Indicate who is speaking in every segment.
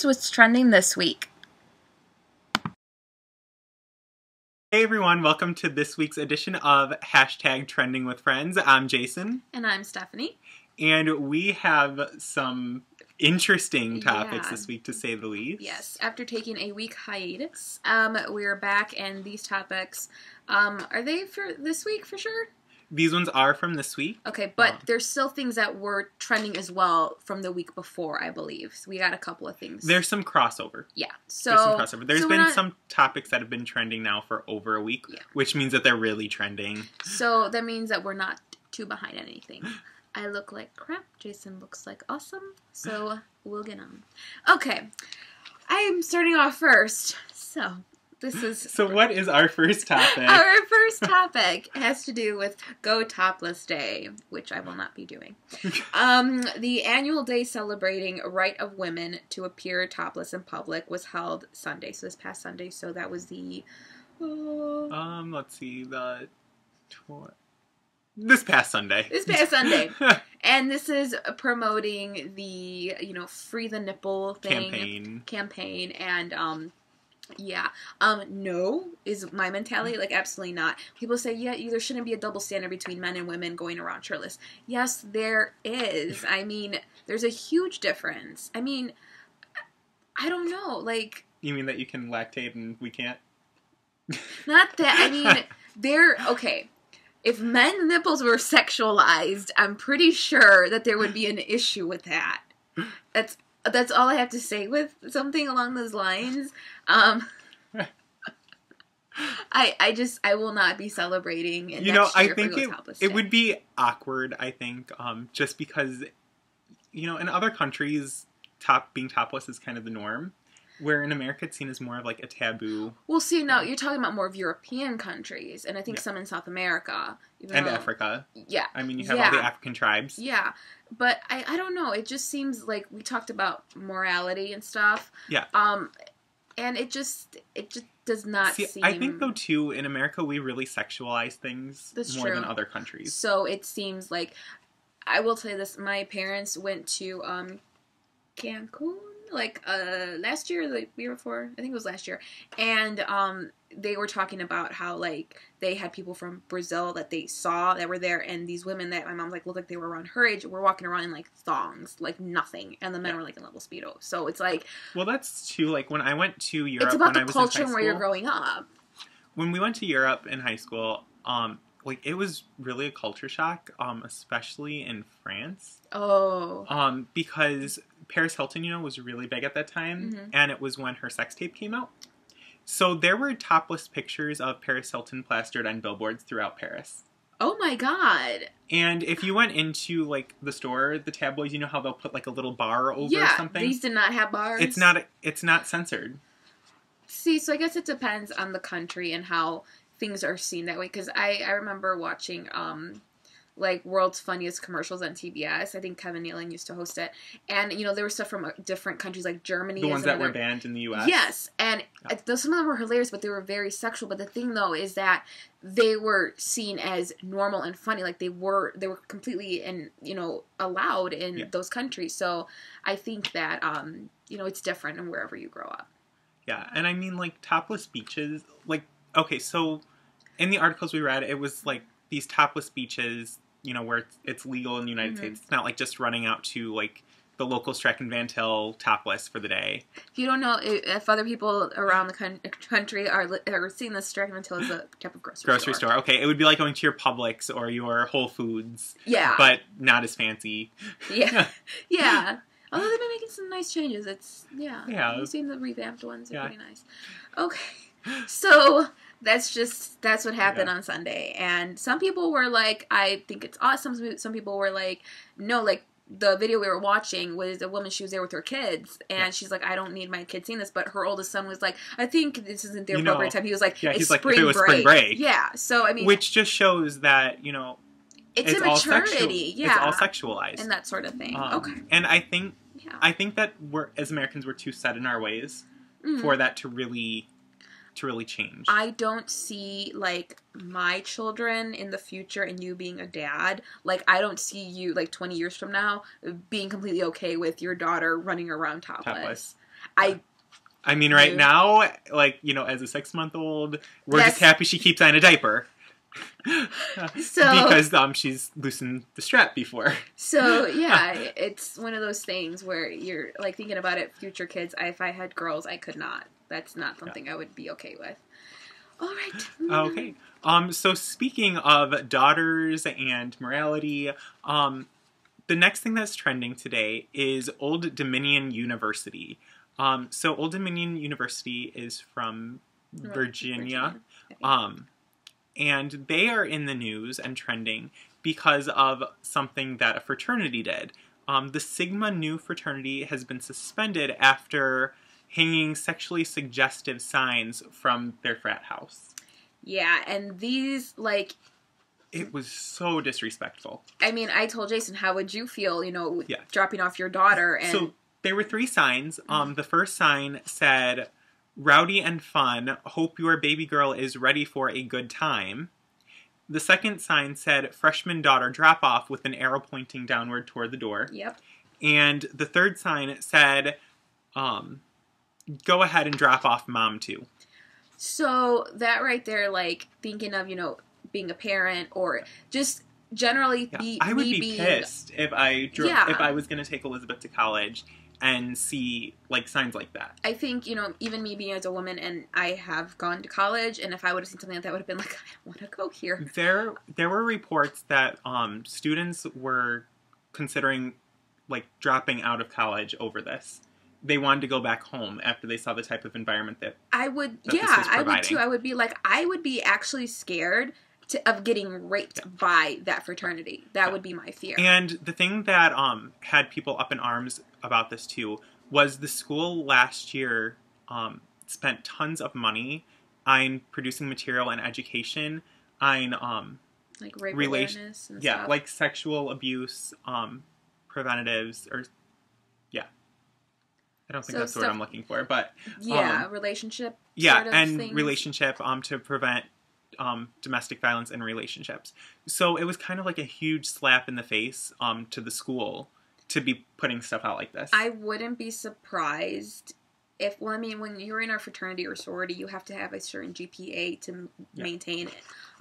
Speaker 1: Here's what's trending this week.
Speaker 2: Hey everyone, welcome to this week's edition of Hashtag Trending with Friends. I'm Jason.
Speaker 1: And I'm Stephanie.
Speaker 2: And we have some interesting topics this week, to say the least.
Speaker 1: Yes, after taking a week hiatus, we're back, and these topics, are they for this week for sure?
Speaker 2: These ones are from this week.
Speaker 1: Okay, but there's still things that were trending as well from the week before, I believe. So we got a couple of things.
Speaker 2: There's some crossover.
Speaker 1: Yeah.
Speaker 2: There's some crossover. There's been some topics that have been trending now for over a week, which means that they're really trending. So
Speaker 1: that means that we're not too behind anything. I look like crap. Jason looks like awesome. So we'll get on. Okay. I am starting off first. So
Speaker 2: what is our first topic?
Speaker 1: Our first topic has to do with Go Topless Day, which I will not be doing. The annual day celebrating right of women to appear topless in public was held Sunday, so this past Sunday. So that was the
Speaker 2: let's see, this past Sunday.
Speaker 1: This past Sunday. And this is promoting the, Free the Nipple campaign and no is my mentality. Like, absolutely not. People say, there shouldn't be a double standard between men and women going around shirtless. Yes, there is. I mean, there's a huge difference. I mean, I don't know. Like,
Speaker 2: you mean that you can lactate and we can't?
Speaker 1: Not that. I mean, okay. If men's nipples were sexualized, I'm pretty sure that there would be an issue with that. That's all I have to say with something along those lines. I will not be celebrating.
Speaker 2: I think it would be awkward. I think just because, in other countries, being topless is kind of the norm. Where in America it's seen as more of like a taboo.
Speaker 1: Well, see, no, you're talking about more of European countries, and I think some in South America.
Speaker 2: And Africa.
Speaker 1: Yeah.
Speaker 2: I mean, you have all the African tribes.
Speaker 1: Yeah. But I don't know. It just seems like we talked about morality and stuff.
Speaker 2: Yeah.
Speaker 1: And it just does not seem...
Speaker 2: I think, though, too, in America, we really sexualize things more than other countries.
Speaker 1: So it seems like... I will tell you this. My parents went to Cancun, last year, the year before, I think it was last year, and they were talking about how, they had people from Brazil that they saw that were there, and these women that my mom's looked like they were around her age, were walking around in, thongs, nothing, and the men were, in little Speedos, so it's
Speaker 2: Well, that's too, when I went to Europe,
Speaker 1: it's about the culture where you're growing up.
Speaker 2: When we went to Europe in high school, it was really a culture shock, especially in France.
Speaker 1: Oh.
Speaker 2: Because Paris Hilton, was really big at that time, and it was when her sex tape came out. So there were topless pictures of Paris Hilton plastered on billboards throughout Paris.
Speaker 1: Oh my god.
Speaker 2: And if you went into, the store, the tabloids, how they'll put, a little bar over something?
Speaker 1: Yeah, these did not have bars.
Speaker 2: It's not censored.
Speaker 1: See, so I guess it depends on the country and how things are seen that way, because I remember watching World's Funniest Commercials on TBS. I think Kevin Nealon used to host it, and there was stuff from different countries like Germany,
Speaker 2: the ones that were banned in the U.S.
Speaker 1: Yes, and some of them were hilarious, but they were very sexual. But the thing though is that they were seen as normal and funny, they were completely allowed in those countries. So I think that it's different in wherever you grow up.
Speaker 2: Yeah, and I mean topless beaches, okay, so in the articles we read, it was these topless beaches, where it's legal in the United States. It's not just running out to the local Strachan Van Til topless for the day.
Speaker 1: If you don't know, if other people around the country are seeing this, Strachan Van Til is a type of grocery store.
Speaker 2: Okay, it would be like going to your Publix or your Whole Foods.
Speaker 1: Yeah.
Speaker 2: But not as fancy.
Speaker 1: Yeah. Yeah. Although they've been making some nice changes.
Speaker 2: Yeah.
Speaker 1: You've seen the revamped ones. They're pretty nice. Okay. So that's what happened on Sunday. And some people were I think it's awesome. Some people were no, the video we were watching was a woman, she was there with her kids, and she's I don't need my kids seeing this, but her oldest son was I think this isn't the appropriate time. He was
Speaker 2: he's
Speaker 1: spring break. Yeah, so I mean... Which
Speaker 2: just shows that,
Speaker 1: it's immaturity,
Speaker 2: it's all sexualized.
Speaker 1: And that sort of thing. Okay.
Speaker 2: And I think that as Americans, we're too set in our ways for that to really change.
Speaker 1: I don't see my children in the future and you being a dad. I don't see you 20 years from now being completely okay with your daughter running around topless.
Speaker 2: I mean, right now, like, you know, as a 6-month-old, we're
Speaker 1: That's-
Speaker 2: just happy she keeps on a diaper.
Speaker 1: So-
Speaker 2: because she's loosened the strap before.
Speaker 1: So, yeah, it's one of those things where you're, like, thinking about it, future kids, if I had girls, I could not. That's not something I would be okay with. All right.
Speaker 2: Okay. So speaking of daughters and morality, the next thing that's trending today is Old Dominion University. So Old Dominion University is from Virginia. And they are in the news and trending because of something that a fraternity did. The Sigma Nu fraternity has been suspended after hanging sexually suggestive signs from their frat house.
Speaker 1: Yeah, and these, like...
Speaker 2: It was so disrespectful.
Speaker 1: I mean, I told Jason, how would you feel, you know, dropping off your daughter? And
Speaker 2: So there were 3 signs. The first sign said, "Rowdy and fun. Hope your baby girl is ready for a good time." The second sign said, "Freshman daughter drop off," with an arrow pointing downward toward the door.
Speaker 1: Yep.
Speaker 2: And the third sign said, "Go ahead and drop off mom too."
Speaker 1: So that right there, like, thinking of, you know, being a parent or just generally
Speaker 2: I would be pissed if I was going to take Elizabeth to college and see, like, signs like that.
Speaker 1: I think, you know, even me being as a woman, and I have gone to college, and if I would have seen something like that, I would have been like, I don't want to go here.
Speaker 2: There were reports that students were considering, like, dropping out of college over this. They wanted to go back home after they saw the type of environment that
Speaker 1: I would,
Speaker 2: that this was
Speaker 1: I would
Speaker 2: providing.
Speaker 1: too. I would be like, I would be actually scared of getting raped by that fraternity. That would be my fear.
Speaker 2: And the thing that had people up in arms about this too was the school last year spent tons of money on producing material and education on
Speaker 1: like rape awareness and stuff.
Speaker 2: like sexual abuse preventatives, or I don't think that's the word I'm looking for, but
Speaker 1: relationship
Speaker 2: sort
Speaker 1: of
Speaker 2: and
Speaker 1: things.
Speaker 2: relationship to prevent domestic violence in relationships. So it was kind of like a huge slap in the face to the school to be putting stuff out like this.
Speaker 1: I wouldn't be surprised if, well, I mean, when you're in our fraternity or sorority, you have to have a certain GPA to maintain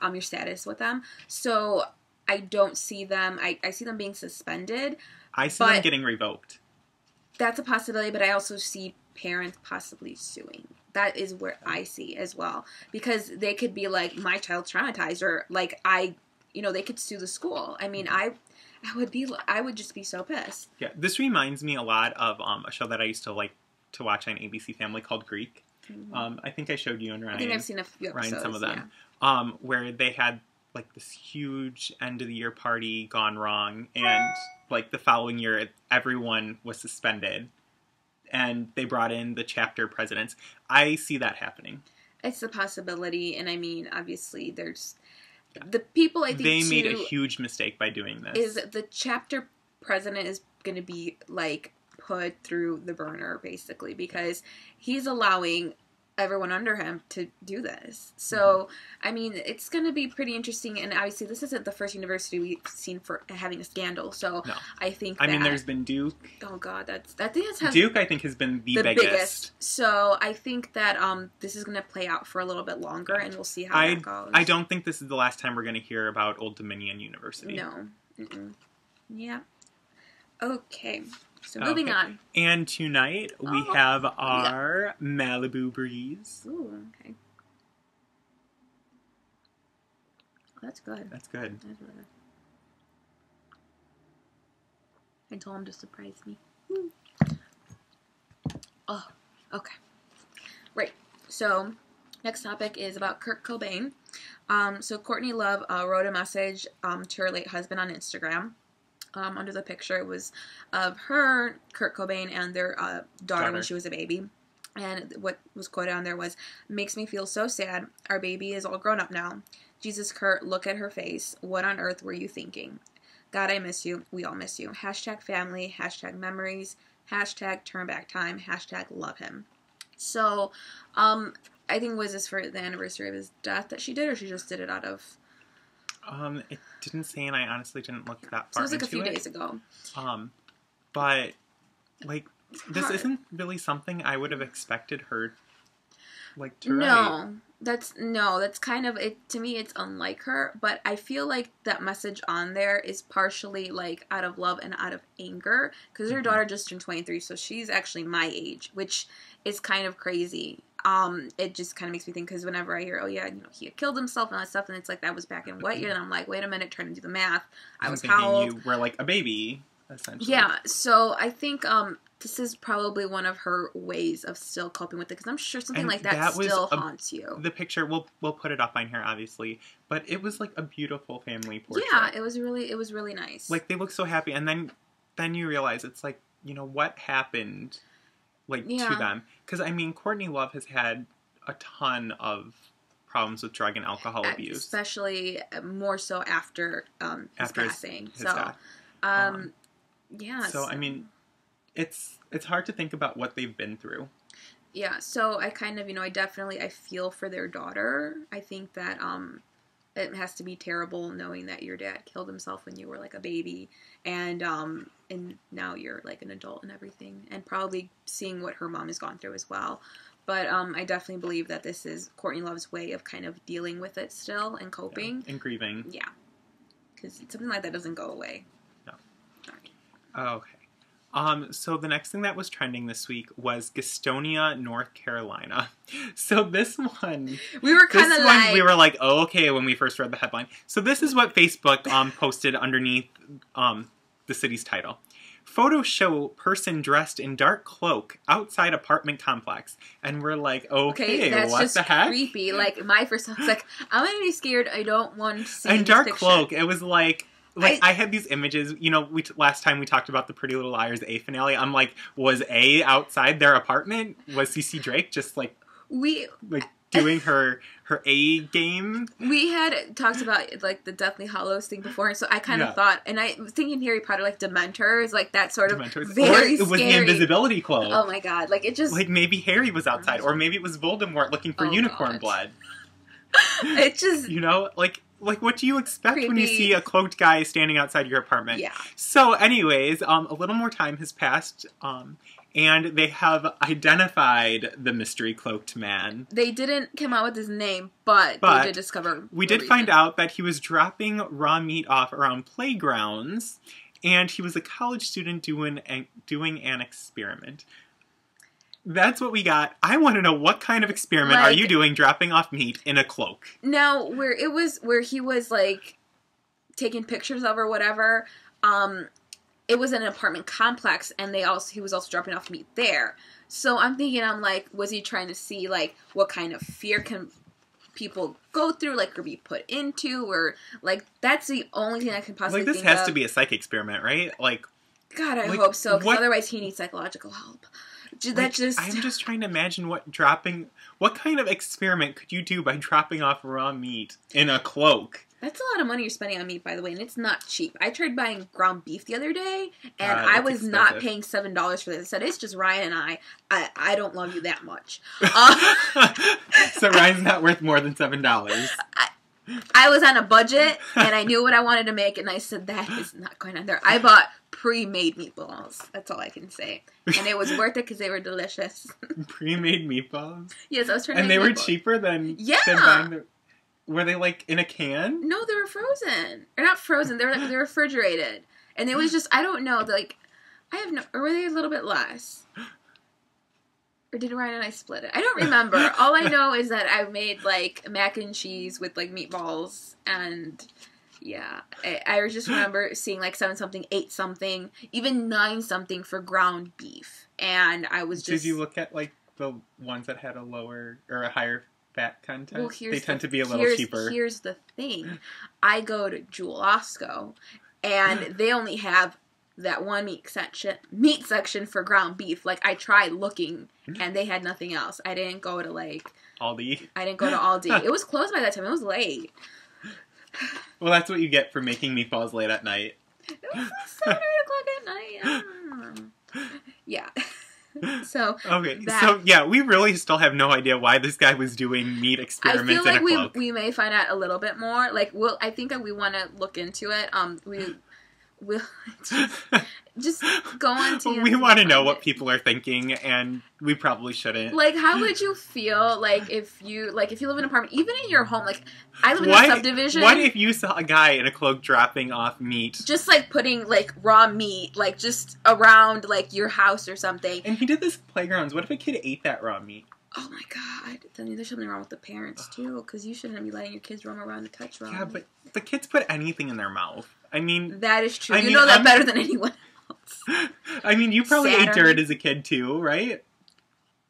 Speaker 1: your status with them. So I don't see them, I see them being suspended.
Speaker 2: I see them getting revoked.
Speaker 1: That's a possibility, but I also see parents possibly suing. That is where I see as well. Because they could be like, my child's traumatized, or like, they could sue the school. I mean, I would just be so pissed. Yeah,
Speaker 2: this reminds me a lot of a show that I used to like to watch on ABC Family called Greek. Mm-hmm. I think I showed you and Ryan.
Speaker 1: I think I've seen a few episodes,
Speaker 2: Ryan, some of them. Where they had like this huge end of the year party gone wrong, and like the following year everyone was suspended, and they brought in the chapter presidents. I see that happening.
Speaker 1: It's a possibility, and I mean, obviously there's the people, I think
Speaker 2: they made a huge mistake by doing this.
Speaker 1: Is the chapter president is going to be like put through the burner basically, because he's allowing everyone under him to do this. So, I mean, it's going to be pretty interesting, and obviously this isn't the first university we've seen for having a scandal, so no. I think
Speaker 2: I mean, there's been Duke.
Speaker 1: Oh god,
Speaker 2: Duke, I think, has been the biggest.
Speaker 1: So, I think that this is going to play out for a little bit longer, and we'll see how that goes.
Speaker 2: I don't think this is the last time we're going to hear about Old Dominion University.
Speaker 1: No. Mm-mm. Yeah. Okay. So moving on.
Speaker 2: And tonight we have our Malibu Breeze.
Speaker 1: Ooh, okay. Oh, that's good.
Speaker 2: That's good.
Speaker 1: That's really good. I told him to surprise me. Oh, okay. Right. So, next topic is about Kurt Cobain. So Courtney Love wrote a message to her late husband on Instagram. Under the picture, it was of her, Kurt Cobain, and their daughter when she was a baby. And what was quoted on there was, "Makes me feel so sad. Our baby is all grown up now. Jesus, Kurt, look at her face. What on earth were you thinking? God, I miss you. We all miss you. Hashtag family. Hashtag memories. Hashtag turn back time. Hashtag love him." So, I think, was this for the anniversary of his death that she did, or she just did it out of...
Speaker 2: It didn't say, and I honestly didn't look that far into it.
Speaker 1: So it was like a few days ago.
Speaker 2: But, like, this
Speaker 1: hard.
Speaker 2: isn't really something I would have expected her, like, to write.
Speaker 1: No, that's kind of it. To me, it's unlike her. But I feel like that message on there is partially like out of love and out of anger, because her daughter just turned 23, so she's actually my age, which is kind of crazy. It just kind of makes me think, because whenever I hear, oh yeah, he had killed himself and all that stuff, and it's like, that was back in what year? And I'm like, wait a minute, trying to do the math. I was how old?
Speaker 2: You were like a baby, essentially.
Speaker 1: Yeah, so I think this is probably one of her ways of still coping with it, because I'm sure something like that still haunts you.
Speaker 2: The picture, we'll put it up on here, obviously, but it was like a beautiful family portrait.
Speaker 1: Yeah, it was really nice.
Speaker 2: Like, they look so happy, and then you realize it's like, what happened, like, to them? Because, I mean, Courtney Love has had a ton of problems with drug and alcohol abuse.
Speaker 1: Especially more so after his passing.
Speaker 2: His death.
Speaker 1: Yeah.
Speaker 2: So, I mean, it's hard to think about what they've been through.
Speaker 1: Yeah, so I kind of, I feel for their daughter. I think that it has to be terrible knowing that your dad killed himself when you were like a baby, and now you're like an adult and everything, and probably seeing what her mom has gone through as well. But I definitely believe that this is Courtney Love's way of kind of dealing with it still and coping.
Speaker 2: Yeah, and grieving.
Speaker 1: Yeah. Because something like that doesn't go away.
Speaker 2: No.
Speaker 1: Sorry.
Speaker 2: Okay. So the next thing that was trending this week was Gastonia, North Carolina. So this one...
Speaker 1: We were kind of like...
Speaker 2: we were like, oh, okay, when we first read the headline. So this is what Facebook posted underneath the city's title. Photos show person dressed in dark cloak outside apartment complex. And we're like, okay,
Speaker 1: that's
Speaker 2: what
Speaker 1: just
Speaker 2: the heck?
Speaker 1: Creepy. Like, my first thought was like, I'm going to be scared. I don't want to see
Speaker 2: And
Speaker 1: this
Speaker 2: dark
Speaker 1: picture.
Speaker 2: cloak, it was like I had these images, last time we talked about the Pretty Little Liars A finale, I'm like, was A outside their apartment? Was CeCe Drake just like doing her A game?
Speaker 1: We had talked about like the Deathly Hallows thing before, so I kind of thought, and I was thinking Harry Potter, like Dementors, like that sort of very
Speaker 2: or it was the invisibility cloak.
Speaker 1: Oh my god, like it just...
Speaker 2: Like maybe Harry was outside, or maybe it was Voldemort looking for unicorn blood.
Speaker 1: It just...
Speaker 2: Like, what do you expect
Speaker 1: creepy.
Speaker 2: when you see a cloaked guy standing outside your apartment?
Speaker 1: Yeah.
Speaker 2: So, anyways, a little more time has passed, and they have identified the mystery cloaked man.
Speaker 1: They didn't come out with his name, but they did discover...
Speaker 2: We did find out that he was dropping raw meat off around playgrounds, and he was a college student doing an experiment. That's what we got. I want to know, what kind of experiment are you doing dropping off meat in a cloak?
Speaker 1: Now, where he was like taking pictures of or whatever, it was in an apartment complex, and he was also dropping off meat there. So I'm thinking, was he trying to see like what kind of fear can people go through, like, or be put into, or like that's the only thing I can possibly think of.
Speaker 2: This has to be a psych experiment, right? Like,
Speaker 1: God, I hope so, because otherwise he needs psychological help. I'm
Speaker 2: just trying to imagine what kind of experiment could you do by dropping off raw meat in a cloak?
Speaker 1: That's a lot of money you're spending on meat, by the way, and it's not cheap. I tried buying ground beef the other day, and I was not paying $7 for this. I said, it's just Ryan and I don't love you that much.
Speaker 2: So Ryan's not worth more than $7.
Speaker 1: I was on a budget, and I knew what I wanted to make, and I said, that is not going on there. I bought pre-made meatballs. That's all I can say. And it was worth it because they were delicious.
Speaker 2: Pre-made meatballs?
Speaker 1: Yes, I was trying to
Speaker 2: make meatballs. And they were cheaper than buying were they, like, in a can?
Speaker 1: No, they were frozen. Or not frozen. They were refrigerated. And it was just, I don't know, like, or were they a little bit less? Or did Ryan and I split it? I don't remember. All I know is that I made, like, mac and cheese with, like, meatballs, and, yeah. I just remember seeing, like, 7-something, 8-something, even 9-something for ground beef. And I was just...
Speaker 2: Did you look at, like, the ones that had a lower, or a higher fat content? Well, they tend to be a little cheaper.
Speaker 1: Here's the thing. I go to Jewel Osco, and they only have that one meat section for ground beef. Like, I tried looking, and they had nothing else. I didn't go to, like...
Speaker 2: Aldi?
Speaker 1: I didn't go to Aldi. It was closed by that time. It was late.
Speaker 2: Well, that's what you get for making meatballs late at night.
Speaker 1: It was 7 or 8 o'clock at night. Yeah. So,
Speaker 2: we really still have no idea why this guy was doing meat experiments in a cloak.
Speaker 1: I feel like we may find out a little bit more. Like, I think that we want to look into it. Just go on TMZ.
Speaker 2: We want to know what people are thinking, and we probably shouldn't.
Speaker 1: Like, how would you feel, like, if you live in an apartment, even in your home, like, I live in a subdivision.
Speaker 2: What if you saw a guy in a cloak dropping off meat?
Speaker 1: Just, like, putting, like, raw meat, like, just around, like, your house or something.
Speaker 2: And he did this at playgrounds. What if a kid ate that raw meat?
Speaker 1: Oh, my God. Then there's something wrong with the parents, too, because you shouldn't be letting your kids roam around and touch raw meat.
Speaker 2: Yeah, but the kids put anything in their mouth. I mean...
Speaker 1: That is true. You know that better than anyone else.
Speaker 2: I mean, you probably ate dirt as a kid, too, right?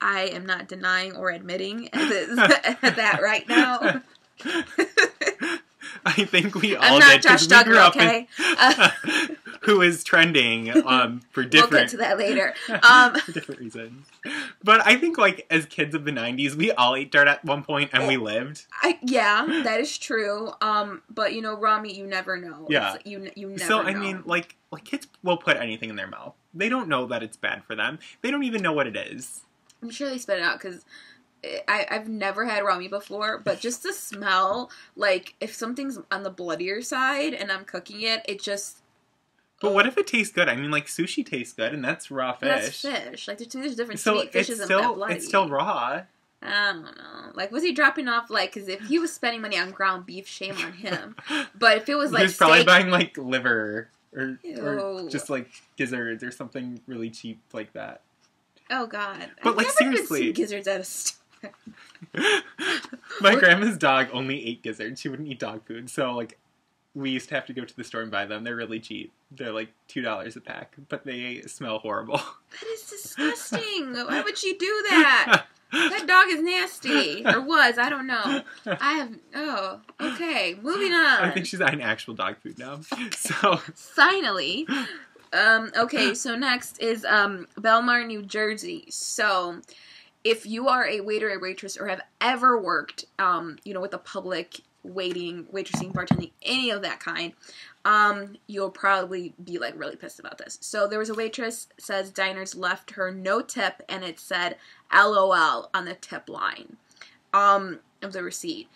Speaker 1: I am not denying or admitting that right now.
Speaker 2: I think we all did.
Speaker 1: Josh Duggar, okay?
Speaker 2: Who is trending for different...
Speaker 1: We'll get to that later.
Speaker 2: For different reasons. But I think, like, as kids of the 90s, we all ate dirt at one point, and we lived.
Speaker 1: Yeah, that is true. But, you know, raw meat, you never know.
Speaker 2: Yeah.
Speaker 1: You never know.
Speaker 2: So, I mean, like, kids will put anything in their mouth. They don't know that it's bad for them. They don't even know what it is.
Speaker 1: I'm sure they spit it out, because... I've never had raw meat before, but just the smell, like, if something's on the bloodier side and I'm cooking it, it just...
Speaker 2: But what if it tastes good? I mean, like, sushi tastes good, and that's raw fish.
Speaker 1: That's fish. Like, there's different
Speaker 2: so
Speaker 1: sweet fish isn't that bloody.
Speaker 2: It's still raw.
Speaker 1: I don't know. Like, was he dropping off, like, because if he was spending money on ground beef, shame on him. But if it was, like,
Speaker 2: he was probably buying, like, liver or just, like, gizzards or something really cheap like that.
Speaker 1: Oh, God.
Speaker 2: But, like, seriously.
Speaker 1: I've never seen gizzards at a store.
Speaker 2: My grandma's dog only ate gizzards. She wouldn't eat dog food. So, like, we used to have to go to the store and buy them. They're really cheap. They're, like, $2 a pack. But they smell horrible. That
Speaker 1: is disgusting. Why would she do that? That dog is nasty. Or was. I don't know. Oh, okay. Moving on.
Speaker 2: I think she's eating actual dog food now. So.
Speaker 1: Finally. Okay, so next is Belmar, New Jersey. So... if you are a waiter or waitress or have ever worked, with the public, waitressing, bartending, any of that kind, you'll probably be, like, really pissed about this. So there was a waitress, says diners left her no tip, and it said LOL on the tip line of the receipt.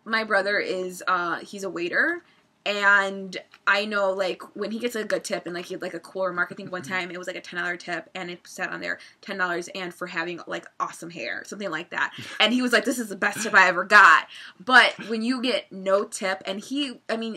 Speaker 1: My brother is, he's a waiter, and I know, like, when he gets a good tip, and, like, he had, like, a cool remark, I think one time it was, like, a $10 tip, and it said on there, $10, and for having, like, awesome hair, something like that. And he was like, this is the best tip I ever got. But when you get no tip, and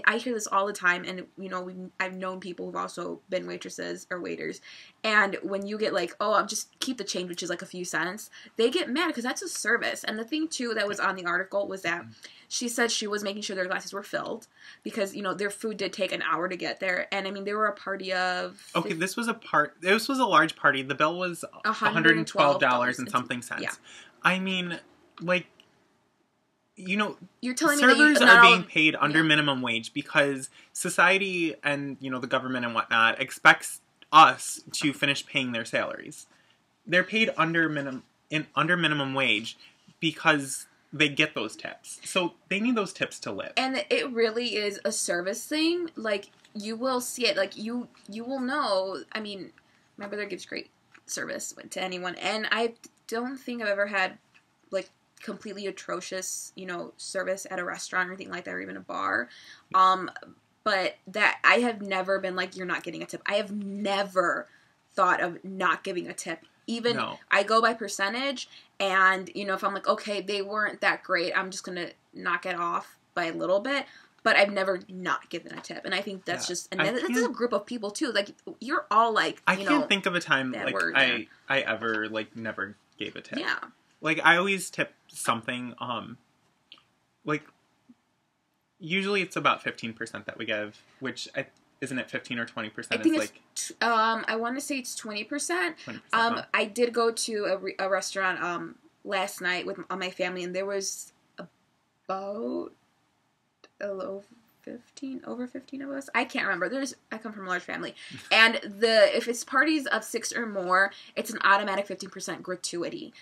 Speaker 1: I hear this all the time, and, you know, I've known people who've also been waitresses or waiters, and when you get, like, oh, I'll just keep the change, which is, like, a few cents, they get mad, because that's a service. And the thing, too, that was on the article was that she said she was making sure their glasses were filled because, you know, their food did take an hour to get there. And, I mean, they were a party of...
Speaker 2: Okay, this was a large party. The bill was $112 and something cents. Yeah. I mean, like, you know,
Speaker 1: you're telling
Speaker 2: servers are being paid under minimum wage because society and, you know, the government and whatnot expects us to finish paying their salaries. They're paid under minimum wage because... they get those tips. So they need those tips to live.
Speaker 1: And it really is a service thing. Like, you will see it. Like, you will know. I mean, my brother gives great service to anyone. And I don't think I've ever had, like, completely atrocious, you know, service at a restaurant or anything like that, or even a bar. But that I have never been like, you're not getting a tip. I have never thought of not giving a tip. Even I go by percentage, and, you know, if I'm like, okay, they weren't that great, I'm just going to knock it off by a little bit. But I've never not given a tip. And I think that's just, and that's a group of people, too. Like, you're all like,
Speaker 2: I can't think of a time, like, I ever, like, never gave a tip.
Speaker 1: Yeah.
Speaker 2: Like, I always tip something, like, usually it's about 15% that we give, which isn't it 15 or 20%?
Speaker 1: I think it's I want to say it's 20%. 20%. I did go to a restaurant last night with my family, and there was about over 15 of us. I can't remember. I come from a large family, and if it's parties of 6 or more, it's an automatic 15% gratuity.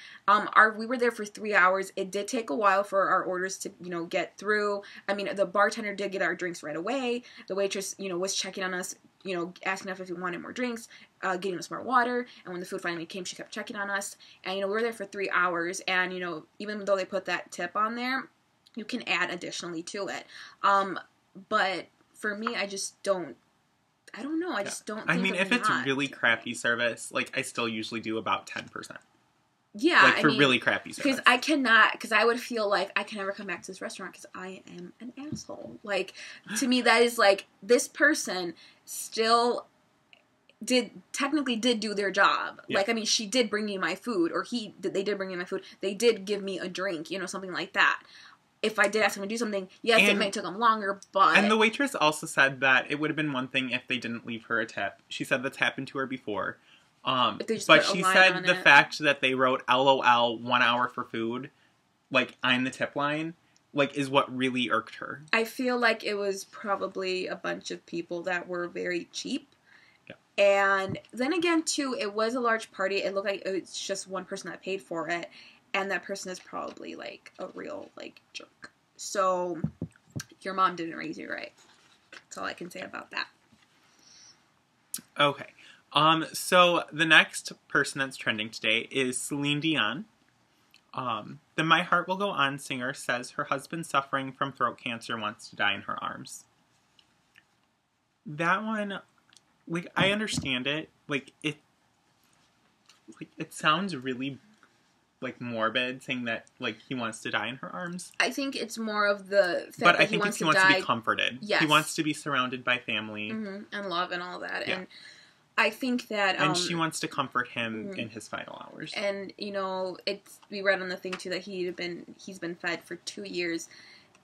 Speaker 1: We were there for 3 hours. It did take a while for our orders to, you know, get through. I mean, the bartender did get our drinks right away. The waitress, you know, was checking on us, you know, asking us if we wanted more drinks, getting us more water. And when the food finally came, she kept checking on us. And, you know, we were there for 3 hours, and, you know, even though they put that tip on there, you can add additionally to it. But for me, I I don't know. I just don't.
Speaker 2: I
Speaker 1: think
Speaker 2: mean,
Speaker 1: of
Speaker 2: if it's
Speaker 1: not
Speaker 2: really
Speaker 1: doing
Speaker 2: crappy
Speaker 1: it.
Speaker 2: service, like I still usually do about 10%.
Speaker 1: Yeah,
Speaker 2: Like for
Speaker 1: I mean,
Speaker 2: really crappy service.
Speaker 1: because I cannot. Because I would feel like I can never come back to this restaurant because I am an asshole. Like to me, that is like this person still technically did do their job.
Speaker 2: Yeah.
Speaker 1: Like, I mean, she did bring me my food, or they did bring me my food. They did give me a drink, something like that. If I did ask them to do something, yes, it may take them longer, but...
Speaker 2: And the waitress also said that it would have been one thing if they didn't leave her a tip. She said that's happened to her before. But she said the fact that they wrote LOL 1 hour for food, like, on the tip line, like, is what really irked her.
Speaker 1: I feel like it was probably a bunch of people that were very cheap.
Speaker 2: Yeah.
Speaker 1: And then again, too, it was a large party. It looked like it's just one person that paid for it. And that person is probably, like, a real, like, jerk. So, your mom didn't raise you right. That's all I can say about that.
Speaker 2: Okay. So the next person that's trending today is Celine Dion. The My Heart Will Go On singer says her husband suffering from throat cancer wants to die in her arms. That one, like, I understand it. Like, it sounds really, like, morbid, saying that, like, he wants to die in her arms.
Speaker 1: I think it's more of the fact
Speaker 2: but
Speaker 1: that
Speaker 2: I think he wants to be comforted.
Speaker 1: Yes.
Speaker 2: He wants to be surrounded by family.
Speaker 1: Mm-hmm. And love and all that.
Speaker 2: Yeah.
Speaker 1: And I think that...
Speaker 2: and she wants to comfort him in his final hours.
Speaker 1: And, we read on the thing, too, that he's been fed for 2 years.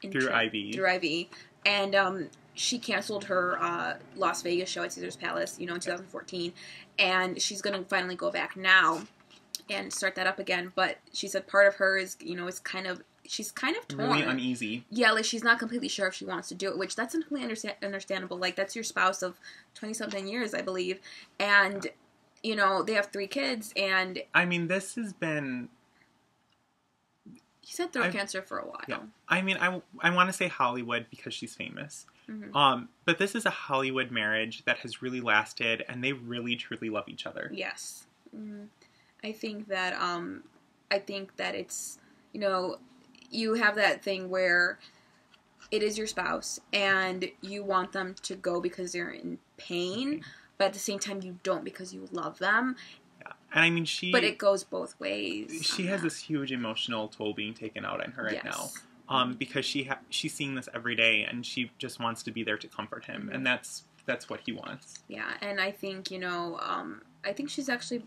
Speaker 2: Through IV.
Speaker 1: Through IV. And she canceled her Las Vegas show at Caesars Palace, in 2014. And she's going to finally go back now and start that up again. But she said part of her is, she's kind of torn.
Speaker 2: Really uneasy.
Speaker 1: Yeah, like, she's not completely sure if she wants to do it, which that's completely understandable. Like, that's your spouse of 20-something years, I believe. And, they have 3 kids, and...
Speaker 2: I mean, this has been...
Speaker 1: He's had throat cancer for a while.
Speaker 2: Yeah. I mean, I want to say Hollywood because she's famous.
Speaker 1: Mm-hmm.
Speaker 2: But this is a Hollywood marriage that has really lasted, and they really, truly love each other.
Speaker 1: Yes. Mm-hmm. I think that it's, you have that thing where it is your spouse and you want them to go because they're in pain, but at the same time you don't because you love them.
Speaker 2: Yeah. And I mean,
Speaker 1: but it goes both ways.
Speaker 2: She has this huge emotional toll being taken out on her right now. Because she's seeing this every day and she just wants to be there to comfort him. Mm-hmm. And that's what he wants.
Speaker 1: Yeah. And I think, I think she's actually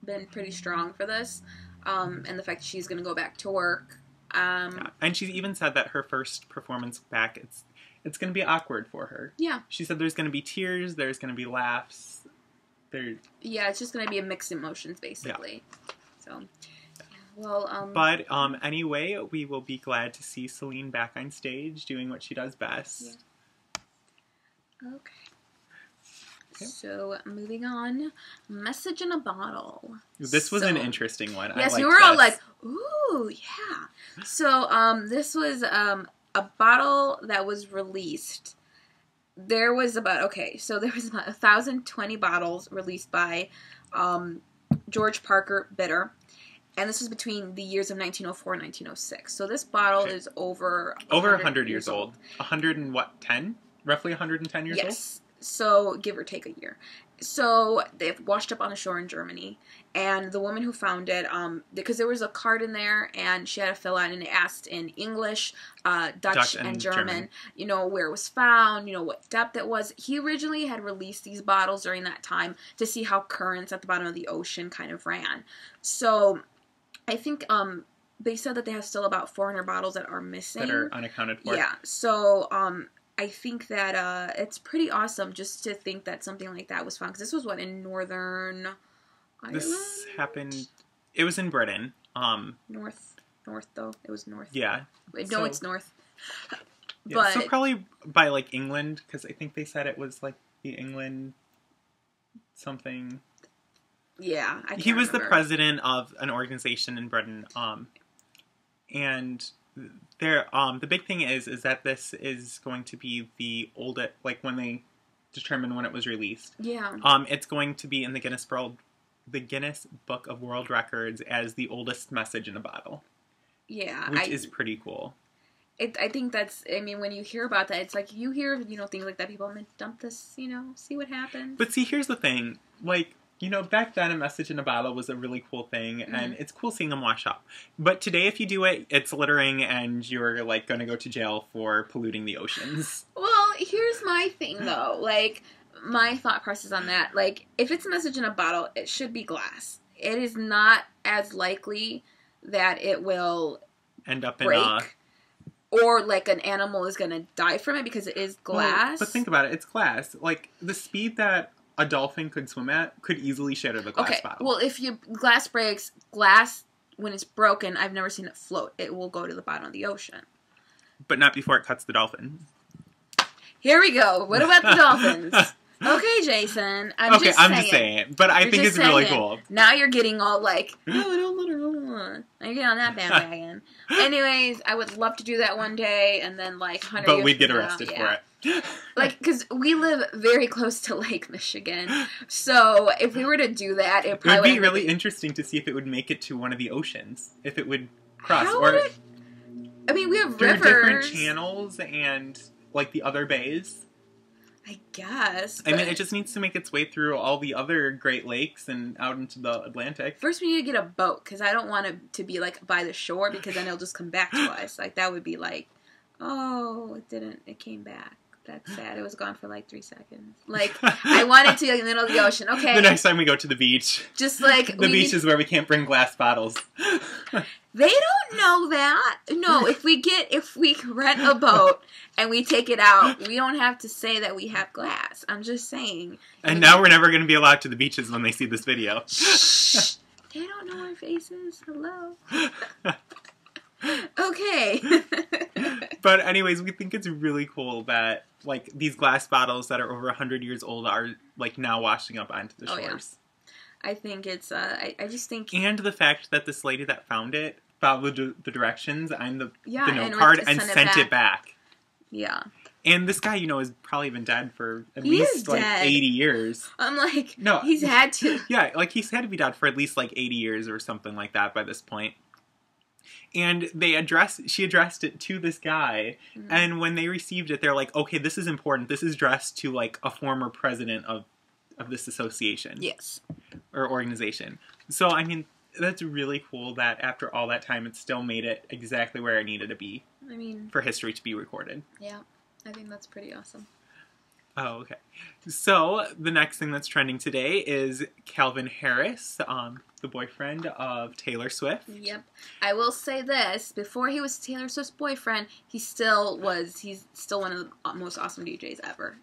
Speaker 1: been pretty strong for this. And the fact that she's going to go back to work.
Speaker 2: Yeah. And she even said that her first performance back, it's going to be awkward for her.
Speaker 1: Yeah.
Speaker 2: She said there's going to be tears, there's going to be laughs.
Speaker 1: Yeah, it's just going to be a mixed emotions, basically. Yeah. So, well,
Speaker 2: But, anyway, we will be glad to see Celine back on stage doing what she does best.
Speaker 1: Yeah. Okay. So, moving on. Message in a Bottle.
Speaker 2: This was an interesting one.
Speaker 1: Yes, we were all like, ooh, yeah. So, this was a bottle that was released. There was about 1,020 bottles released by George Parker Bitter. And this was between the years of 1904 and 1906. So, this bottle is over
Speaker 2: 100 years old. 10? Roughly 110 years old?
Speaker 1: Yes. So, give or take a year. So, they've washed up on the shore in Germany. And the woman who found it, because there was a card in there, and she had to fill out, and it asked in English, Dutch and German, where it was found, what depth it was. He originally had released these bottles during that time to see how currents at the bottom of the ocean kind of ran. So, I think, they said that they have still about 400 bottles that are missing.
Speaker 2: That are unaccounted for.
Speaker 1: Yeah. So, I think that it's pretty awesome just to think that something like that was found. Because this was, in Northern Ireland?
Speaker 2: This happened... It was in Britain.
Speaker 1: North, though. It was north.
Speaker 2: Yeah.
Speaker 1: No, it's north.
Speaker 2: Yeah,
Speaker 1: but
Speaker 2: so probably by, England, because I think they said it was, the England something...
Speaker 1: Yeah, I can't
Speaker 2: He was
Speaker 1: remember.
Speaker 2: the president of an organization in Britain, and... the big thing is that this is going to be the oldest, when they determine when it was released.
Speaker 1: Yeah.
Speaker 2: It's going to be in the Guinness Book of World Records as the oldest message in a bottle.
Speaker 1: Yeah.
Speaker 2: Which is pretty cool.
Speaker 1: I think that's, I mean, when you hear about that, it's like, you hear, you know, things like that, people, I'm gonna dump this, you know, see what happens.
Speaker 2: But see, here's the thing, like, you know, back then a message in a bottle was a really cool thing,
Speaker 1: Mm-hmm.
Speaker 2: and it's cool seeing them wash up. But today, if you do it, it's littering, and you're, like, gonna go to jail for polluting the oceans.
Speaker 1: Well, here's my thing, though, like, my thought process on that, like, if it's a message in a bottle, it should be glass. It is not as likely that it will
Speaker 2: End up in
Speaker 1: break, or, like, an animal is gonna die from it because it is glass.
Speaker 2: Well, but think about it, it's glass. Like, the speed that a dolphin could swim at could easily shatter the glass bottle.
Speaker 1: Well, if glass breaks, glass, when it's broken, I've never seen it float. It will go to the bottom of the ocean.
Speaker 2: But not before it cuts the dolphin.
Speaker 1: Here we go. What about the dolphins? Okay, Jason. I'm just saying.
Speaker 2: But I think it's really cool.
Speaker 1: Now you're getting all like, oh, don't let her on. Now you're getting on that bandwagon. Anyways, I would love to do that one day, and then, like, 100
Speaker 2: But
Speaker 1: years
Speaker 2: we'd get
Speaker 1: from now,
Speaker 2: arrested for it.
Speaker 1: Like, because we live very close to Lake Michigan, so if we were to do that, it probably
Speaker 2: would be really interesting to see if it would make it to one of the oceans. If it would cross.
Speaker 1: How
Speaker 2: or
Speaker 1: would it? I mean, we have
Speaker 2: through
Speaker 1: rivers.
Speaker 2: different channels and, like, the other bays.
Speaker 1: I guess.
Speaker 2: I mean, it just needs to make its way through all the other Great Lakes and out into the Atlantic.
Speaker 1: First, we need to get a boat, because I don't want it to be, like, by the shore, because then it'll just come back to us. Like, that would be like, oh, it came back. That's sad. It was gone for, like, 3 seconds. Like, I want it to be in the middle of the ocean. Okay.
Speaker 2: The next time we go to the beach.
Speaker 1: Just, like...
Speaker 2: The beach is where we can't bring glass bottles.
Speaker 1: They don't know that. No, if we rent a boat and we take it out, we don't have to say that we have glass. I'm just saying.
Speaker 2: And now we're never going to be allowed to the beaches when they see this video.
Speaker 1: Shh. They don't know our faces. Hello. Okay.
Speaker 2: But anyways, we think it's really cool that, like, these glass bottles that are over 100 years old are, like, now washing up onto the shores.
Speaker 1: Yeah. I think it's, I just think...
Speaker 2: And the fact that this lady that found it followed the directions on the note
Speaker 1: and
Speaker 2: card and sent it back.
Speaker 1: Yeah.
Speaker 2: And this guy, you know, has probably been dead for at
Speaker 1: He
Speaker 2: least,
Speaker 1: is
Speaker 2: like,
Speaker 1: dead.
Speaker 2: 80 years.
Speaker 1: I'm like,
Speaker 2: No.
Speaker 1: he's had to.
Speaker 2: Yeah, like, he's had to be dead for at least, like, 80 years or something like that by this point. And she addressed it to this guy, and when they received it, they're like, okay, this is important. This is addressed to, like, a former president of this association.
Speaker 1: Yes.
Speaker 2: Or organization. So, I mean, that's really cool that after all that time, it still made it exactly where it needed to be.
Speaker 1: I mean...
Speaker 2: For history to be recorded.
Speaker 1: Yeah. I think that's pretty awesome.
Speaker 2: Oh, okay. So, the next thing that's trending today is Calvin Harris, the boyfriend of Taylor Swift.
Speaker 1: Yep. I will say this, before he was Taylor Swift's boyfriend, he's still one of the most awesome DJs ever.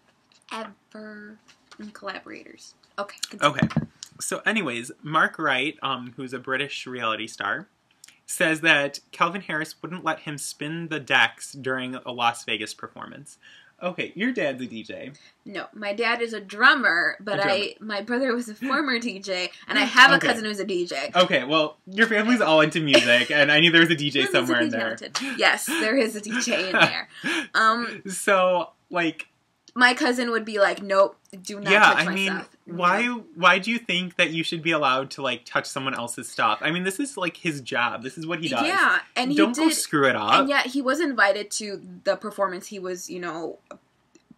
Speaker 1: Ever. And collaborators. Okay. Continue.
Speaker 2: Okay. So, anyways, Mark Wright, who's a British reality star, says that Calvin Harris wouldn't let him spin the decks during a Las Vegas performance. Okay, your dad's a DJ.
Speaker 1: No, my dad is a drummer, but my brother was a former DJ, and I have a cousin who's a DJ.
Speaker 2: Okay, well, your family's all into music, and I knew there was a DJ somewhere in there.
Speaker 1: Talented. Yes, there is a DJ in there.
Speaker 2: So, like...
Speaker 1: My cousin would be like, nope, do not touch my stuff.
Speaker 2: Why do you think that you should be allowed to, like, touch someone else's stuff? I mean, this is, like, his job. This is what he does.
Speaker 1: Yeah, and
Speaker 2: Don't go screw it up.
Speaker 1: And yet, he was invited to the performance he was, you know,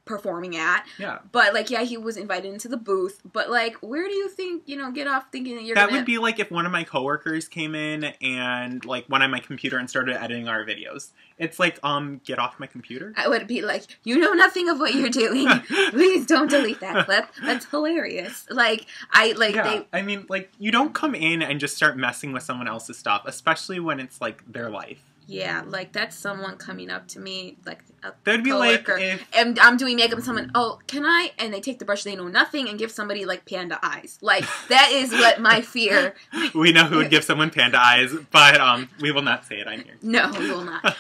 Speaker 1: performing at.
Speaker 2: Yeah.
Speaker 1: But, like, yeah, he was invited into the booth. But, like, where do you think, you know, get off thinking that you're
Speaker 2: That would be like if one of my coworkers came in and, like, went on my computer and started editing our videos. It's like, get off my computer?
Speaker 1: I would be like, you know nothing of what you're doing. Please don't delete that clip. That's hilarious.
Speaker 2: I mean, like, you don't come in and just start messing with someone else's stuff, especially when it's, like, their life.
Speaker 1: Yeah, like, that's someone coming up to me, like, a
Speaker 2: That'd be
Speaker 1: coworker,
Speaker 2: like if...
Speaker 1: and I'm doing makeup and someone, oh, can I? And they take the brush, they know nothing, and give somebody, like, panda eyes. Like, that is what my fear...
Speaker 2: We know who would give someone panda eyes, but, we will not say it on here.
Speaker 1: No, we will not.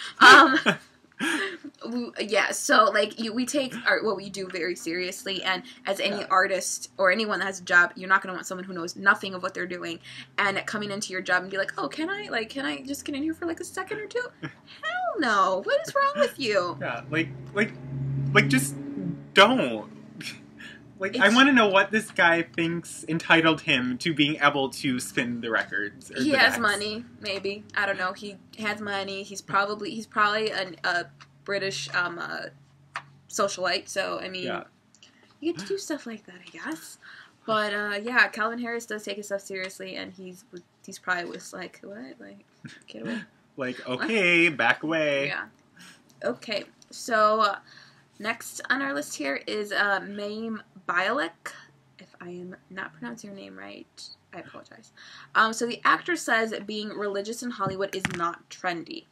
Speaker 1: Yeah, so, like, we take what we do very seriously, and as any artist or anyone that has a job, you're not going to want someone who knows nothing of what they're doing, and coming into your job and be like, oh, can I just get in here for, like, a second or two? Hell no. What is wrong with you?
Speaker 2: Yeah, like, just don't. Like, I want to know what this guy thinks entitled him to being able to spin the records. Or
Speaker 1: he
Speaker 2: the
Speaker 1: has
Speaker 2: decks.
Speaker 1: money, maybe. I don't know. He has money. He's probably a British socialite. So I mean,
Speaker 2: Yeah.
Speaker 1: you get to do stuff like that, I guess. But yeah, Calvin Harris does take his stuff seriously, and he's probably was like, what, like, get away.
Speaker 2: Like, okay, back away.
Speaker 1: Yeah. Okay. So next on our list here is Mayim Bialik. If I am not pronouncing her name right, I apologize. So the actor says being religious in Hollywood is not trendy.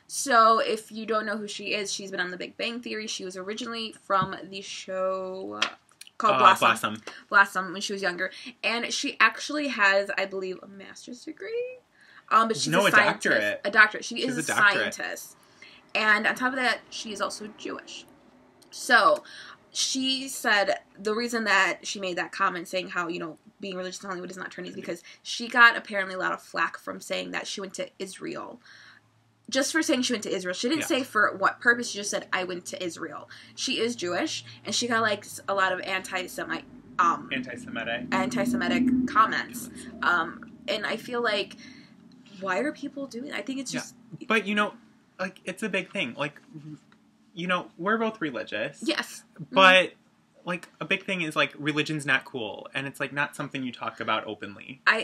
Speaker 1: So if you don't know who she is, she's been on The Big Bang Theory. She was originally from the show called Blossom. Blossom when she was younger. And she actually has, I believe, a master's degree. But she's a scientist.
Speaker 2: doctorate.
Speaker 1: A doctorate. She's
Speaker 2: a
Speaker 1: a
Speaker 2: doctorate.
Speaker 1: scientist. And on top of that, she is also Jewish. So she said the reason that she made that comment saying how, you know, being religious in Hollywood is not trendy is because she got apparently a lot of flack from saying that she went to Israel. Just for saying she went to Israel. She didn't say for what purpose. She just said, I went to Israel. She is Jewish, and she got, like, a lot of anti-Semitic comments. And I feel like, why are people doing that? I think it's just...
Speaker 2: But, you know, like, it's a big thing. Like, you know, we're both religious.
Speaker 1: Yes.
Speaker 2: But... like, a big thing is, like, religion's not cool, and it's, like, not something you talk about openly.
Speaker 1: I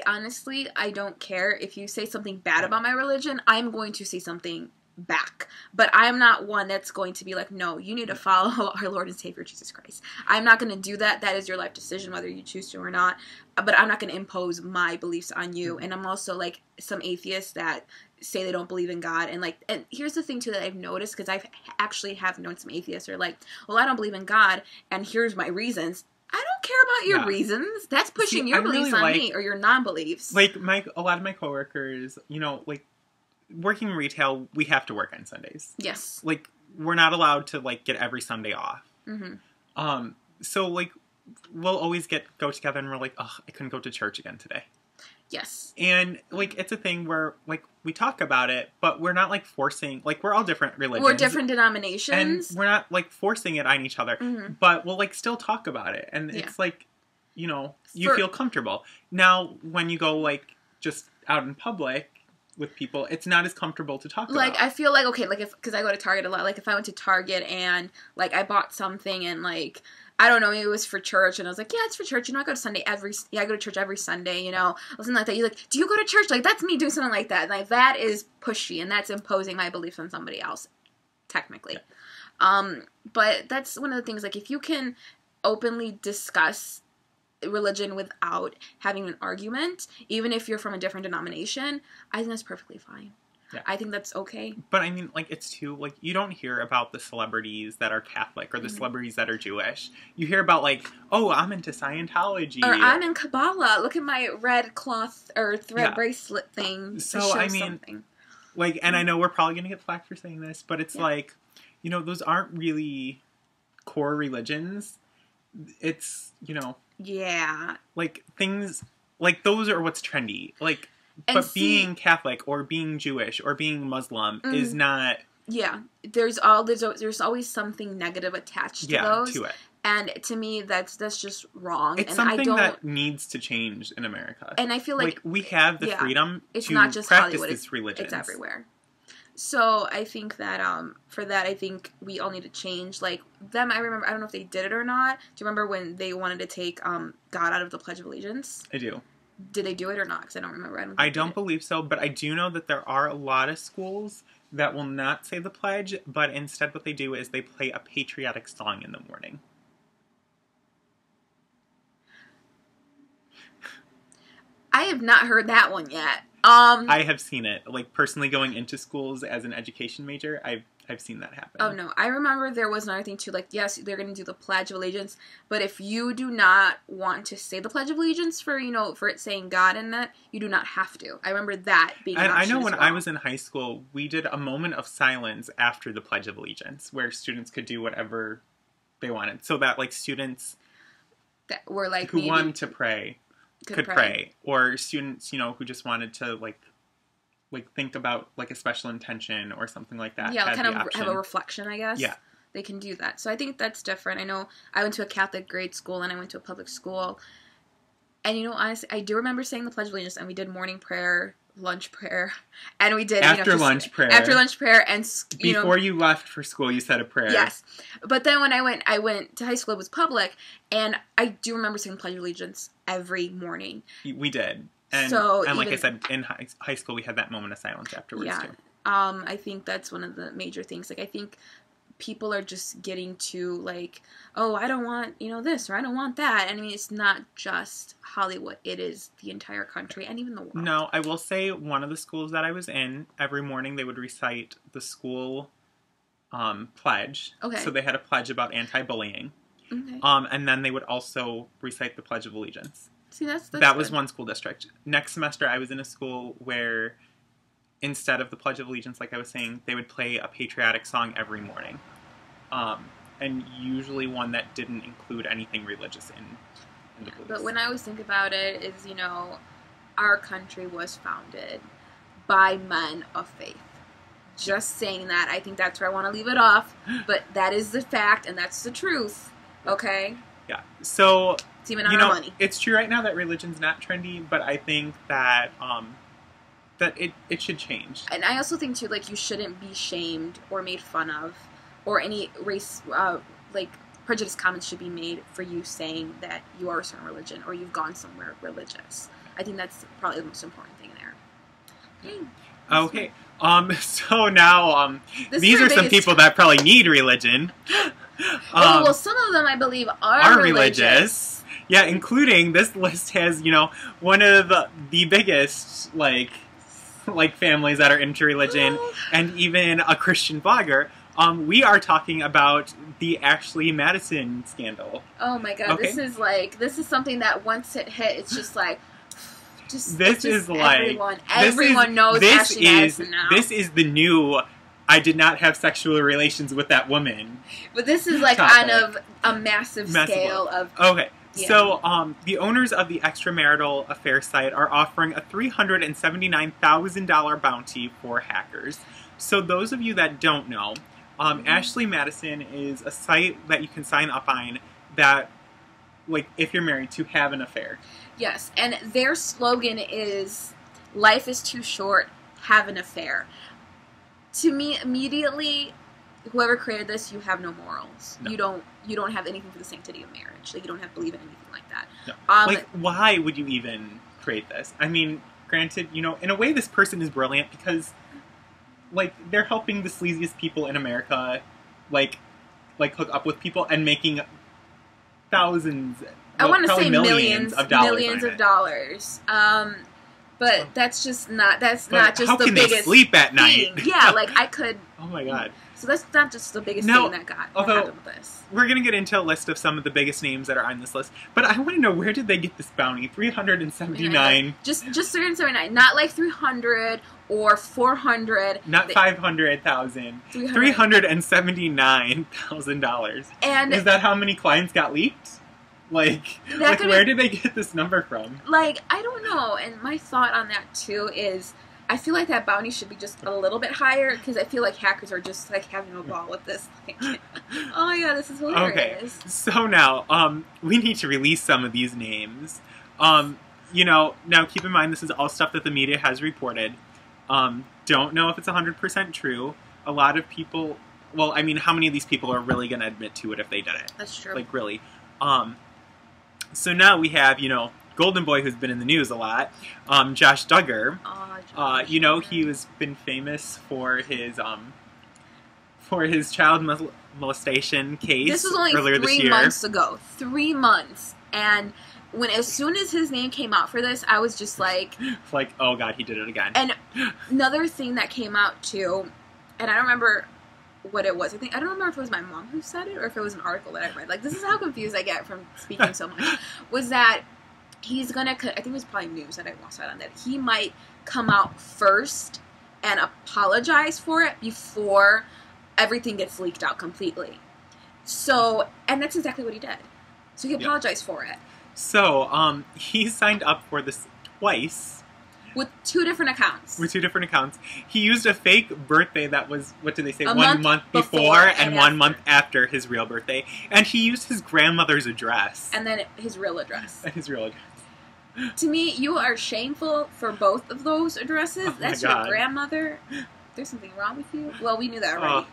Speaker 1: don't care. If you say something bad about my religion, I'm going to say something back. But I'm not one that's going to be like, no, you need to follow our Lord and Savior, Jesus Christ. I'm not going to do that. That is your life decision, whether you choose to or not. But I'm not going to impose my beliefs on you. And I'm also, like, some atheists that say they don't believe in God, and here's the thing too that I've noticed, because I've actually have known some atheists are like, well, I don't believe in God, and here's my reasons. I don't care about your reasons. That's pushing your beliefs on me, or your non-beliefs.
Speaker 2: Like, a lot of my coworkers, you know, like, working retail, we have to work on Sundays.
Speaker 1: Yes.
Speaker 2: Like, we're not allowed to, like, get every Sunday off.
Speaker 1: Mm-hmm.
Speaker 2: So, like, we'll always go together and we're like, oh, I couldn't go to church again today.
Speaker 1: Yes.
Speaker 2: And, like, it's a thing where, like, we talk about it, but we're not, like, forcing... Like, we're all different religions.
Speaker 1: We're different denominations.
Speaker 2: And we're not, like, forcing it on each other.
Speaker 1: Mm-hmm.
Speaker 2: But we'll, like, still talk about it. And it's, like, you know, you feel comfortable. Now, when you go, like, just out in public with people, it's not as comfortable to talk about.
Speaker 1: Like, I feel like, okay, like, because I go to Target a lot. Like, if I went to Target and, like, I bought something and, like... I don't know, maybe it was for church, and I was like, yeah, it's for church, you know, I go to church every Sunday, you know, something like that. You're like, do you go to church? Like, that's me doing something like that. And, like, that is pushy, and that's imposing my beliefs on somebody else, technically. Yeah. But that's one of the things, like, if you can openly discuss religion without having an argument, even if you're from a different denomination, I think that's perfectly fine. Yeah. I think that's okay.
Speaker 2: But I mean, like, it's too, like, you don't hear about the celebrities that are Catholic or the celebrities that are Jewish. You hear about, like, oh, I'm into Scientology.
Speaker 1: Or I'm in Kabbalah. Look at my red cloth or thread bracelet thing.
Speaker 2: So, I mean,
Speaker 1: something.
Speaker 2: Like, and I know we're probably going to get flack for saying this, but it's like, you know, those aren't really core religions. It's, you know.
Speaker 1: Yeah.
Speaker 2: Like, things, like, those are what's trendy. Like, but being Catholic or being Jewish or being Muslim is not...
Speaker 1: Yeah. There's always something negative attached to those.
Speaker 2: To it.
Speaker 1: And to me, that's just wrong.
Speaker 2: It's something that needs to change in America.
Speaker 1: And I feel like...
Speaker 2: we have the freedom to
Speaker 1: not just
Speaker 2: practice
Speaker 1: Hollywood,
Speaker 2: this religion.
Speaker 1: It's everywhere. So I think that, for that, I think we all need to change. Like, them, I remember, I don't know if they did it or not. Do you remember when they wanted to take God out of the Pledge of Allegiance?
Speaker 2: I do.
Speaker 1: Did they do it or not? Because I don't remember.
Speaker 2: I don't believe so, but I do know that there are a lot of schools that will not say the pledge, but instead what they do is they play a patriotic song in the morning.
Speaker 1: I have not heard that one yet.
Speaker 2: I have seen it. Like, personally going into schools as an education major, I've seen that happen.
Speaker 1: Oh, no. I remember there was another thing, too. Like, yes, they're going to do the Pledge of Allegiance, but if you do not want to say the Pledge of Allegiance for, you know, for it saying God in it, you do not have to. I remember that being an option.
Speaker 2: And I know when
Speaker 1: well.
Speaker 2: I was in high school, we did a moment of silence after the Pledge of Allegiance, where students could do whatever they wanted. So that, like, students
Speaker 1: that were, like,
Speaker 2: who wanted to pray could pray. Or students, you know, who just wanted to, like think about, like, a special intention or something like that.
Speaker 1: Yeah, kind of have a reflection, I guess.
Speaker 2: Yeah.
Speaker 1: they can do that. So I think that's different. I know I went to a Catholic grade school and I went to a public school. And, you know, honestly, I do remember saying the Pledge of Allegiance, and we did morning prayer, lunch prayer, and we did,
Speaker 2: After lunch prayer,
Speaker 1: and,
Speaker 2: before you left for school, you said a prayer.
Speaker 1: Yes. But then when I went to high school, it was public, and I do remember saying the Pledge of Allegiance every morning.
Speaker 2: We did. And like I said, in high school, we had that moment of silence afterwards, too.
Speaker 1: I think that's one of the major things. Like, I think people are just getting to, like, oh, I don't want, this, or I don't want that. I mean, it's not just Hollywood. It is the entire country and even the world.
Speaker 2: No, I will say one of the schools that I was in, every morning they would recite the school pledge.
Speaker 1: Okay.
Speaker 2: So they had a pledge about anti-bullying.
Speaker 1: Okay.
Speaker 2: And then they would also recite the Pledge of Allegiance.
Speaker 1: See, that's
Speaker 2: that was one school district. Next semester, I was in a school where instead of the Pledge of Allegiance, like I was saying, they would play a patriotic song every morning. And usually one that didn't include anything religious in the beliefs.
Speaker 1: But when I always think about it, is, our country was founded by men of faith. Just saying that. I think that's where I want to leave it off. But that is the fact, and that's the truth. Okay?
Speaker 2: Yeah. So,
Speaker 1: it's even on our money.
Speaker 2: It's true right now that religion's not trendy, but I think that that it should change.
Speaker 1: And I also think, too, like, you shouldn't be shamed or made fun of, or any race, prejudice comments should be made for you saying that you are a certain religion or you've gone somewhere religious. I think that's probably the most important thing there.
Speaker 2: Okay. So now, these are some people that probably need religion.
Speaker 1: Well, some of them, I believe, are religious.
Speaker 2: Yeah, including, this list has, one of the biggest, families that are into religion, and even a Christian blogger. We are talking about the Ashley Madison scandal.
Speaker 1: Oh my god, okay. This is something that once it hit, it's just like, everyone knows Ashley Madison now.
Speaker 2: This is the new, I did not have sexual relations with that woman.
Speaker 1: But this is on a massive scale of...
Speaker 2: Okay. Yeah. So, the owners of the extramarital affair site are offering a $379,000 bounty for hackers. So those of you that don't know, Ashley Madison is a site that you can sign up on that, if you're married, to have an affair.
Speaker 1: Yes, and their slogan is, life is too short, have an affair. To me, immediately, whoever created this, you have no morals. No. You don't have anything for the sanctity of marriage. You don't have to believe in anything like that.
Speaker 2: No. Why would you even create this? I mean, granted, in a way this person is brilliant because... they're helping the sleaziest people in America, hook up with people and making thousands,
Speaker 1: I want to say
Speaker 2: millions of
Speaker 1: dollars. But that's just not, not just the biggest
Speaker 2: how can they sleep at night?
Speaker 1: Yeah, I could...
Speaker 2: Oh my god.
Speaker 1: So that's not just the biggest thing that happened with this.
Speaker 2: We're going to get into a list of some of the biggest names that are on this list, but I want to know, where did they get this bounty? 379.
Speaker 1: Just 379, not 300 or 400.
Speaker 2: Not 500,000. $379,000.
Speaker 1: And
Speaker 2: is that how many clients got leaked? Where did they get this number from?
Speaker 1: I don't know. And my thought on that too is, I feel like that bounty should be just a little bit higher, because I feel like hackers are just having a ball with this. Oh my god, this is hilarious.
Speaker 2: Okay, so now we need to release some of these names. Now keep in mind this is all stuff that the media has reported. Don't know if it's 100% true. A lot of people, how many of these people are really going to admit to it if they did it?
Speaker 1: That's true.
Speaker 2: Really. So now we have, Golden Boy, who's been in the news a lot, Josh Duggar. He was been famous for his child molestation case.
Speaker 1: This was only
Speaker 2: earlier
Speaker 1: 3 months ago. 3 months, and as soon as his name came out for this, I was just
Speaker 2: oh god, he did it again.
Speaker 1: And another thing that came out too, and I don't remember what it was. I don't remember if it was my mom who said it or if it was an article that I read. This is how confused I get from speaking so much. Was that he's gonna, I think it was probably news that I saw on that he might come out first and apologize for it before everything gets leaked out completely. So, and that's exactly what he did. So he apologized for it.
Speaker 2: So, he signed up for this twice,
Speaker 1: with 2 different accounts.
Speaker 2: With 2 different accounts. He used a fake birthday that was, what did they say,
Speaker 1: A
Speaker 2: 1 month before and 1
Speaker 1: after.
Speaker 2: month after his real birthday. And he used his grandmother's address.
Speaker 1: And then his real address.
Speaker 2: And his real address.
Speaker 1: To me, you are shameful for both of those addresses.
Speaker 2: Oh
Speaker 1: That's
Speaker 2: my
Speaker 1: your
Speaker 2: God.
Speaker 1: grandmother. There's something wrong with you. Well, we knew that already.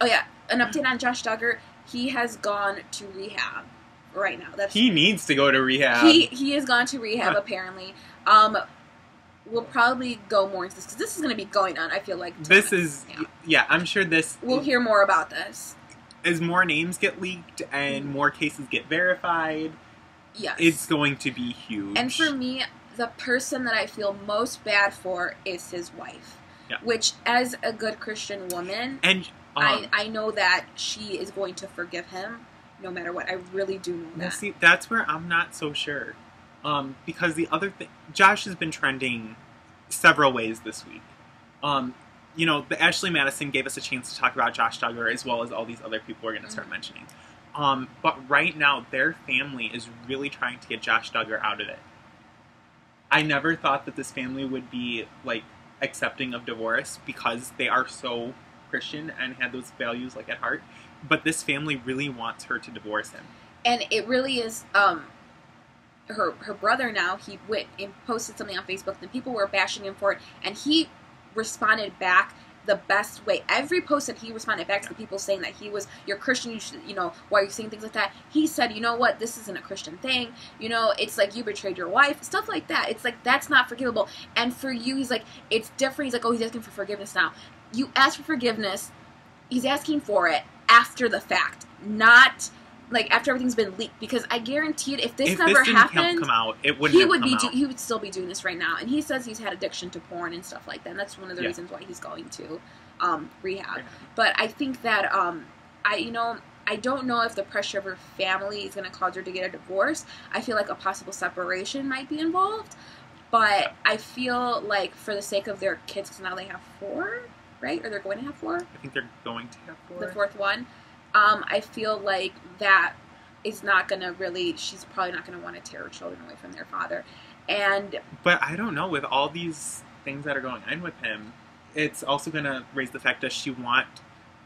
Speaker 1: Oh yeah, an update on Josh Duggar. He has gone to rehab right now.
Speaker 2: He needs to go to rehab.
Speaker 1: He has gone to rehab apparently. We'll probably go more into this because this is going to be going on. I feel like
Speaker 2: this is I'm sure this.
Speaker 1: We'll hear more about this
Speaker 2: as more names get leaked and more cases get verified.
Speaker 1: Yes,
Speaker 2: it's going to be huge.
Speaker 1: And for me, the person that I feel most bad for is his wife.
Speaker 2: Yeah.
Speaker 1: Which, as a good Christian woman,
Speaker 2: and
Speaker 1: I know that she is going to forgive him no matter what. I really do know that.
Speaker 2: See, that's where I'm not so sure. Because the other thing, Josh has been trending several ways this week. The Ashley Madison gave us a chance to talk about Josh Duggar as well as all these other people we're going to start mentioning. But right now, their family is really trying to get Josh Duggar out of it. I never thought that this family would be, accepting of divorce because they are so Christian and had those values, at heart. But this family really wants her to divorce him.
Speaker 1: And it really is, her brother now, he went and posted something on Facebook, and people were bashing him for it, and he responded back the best way. Every post that he responded back to the people saying that he was, you're Christian, you should, why are you saying things like that? He said, you know what, this isn't a Christian thing. It's like you betrayed your wife, stuff like that. It's like, that's not forgivable. And for you, he's like, it's different. He's like, oh, he's asking for forgiveness now. You ask for forgiveness. He's asking for it after the fact, not after everything's been leaked. Because I guarantee it, if this never happened,
Speaker 2: come out, it wouldn't
Speaker 1: he would
Speaker 2: out.
Speaker 1: He would still be doing this right now. And he says he's had addiction to porn and stuff like that. And that's one of the reasons why he's going to rehab. But I think that I don't know if the pressure of her family is going to cause her to get a divorce. I feel like a possible separation might be involved. But I feel like for the sake of their kids, because now they have 4, right? Or they're going to have 4?
Speaker 2: I think they're going to have 4.
Speaker 1: The 4th one. I feel like that is not going to really, she's probably not going to want to tear her children away from their father.
Speaker 2: But I don't know, with all these things that are going on with him, it's also going to raise the fact, does she want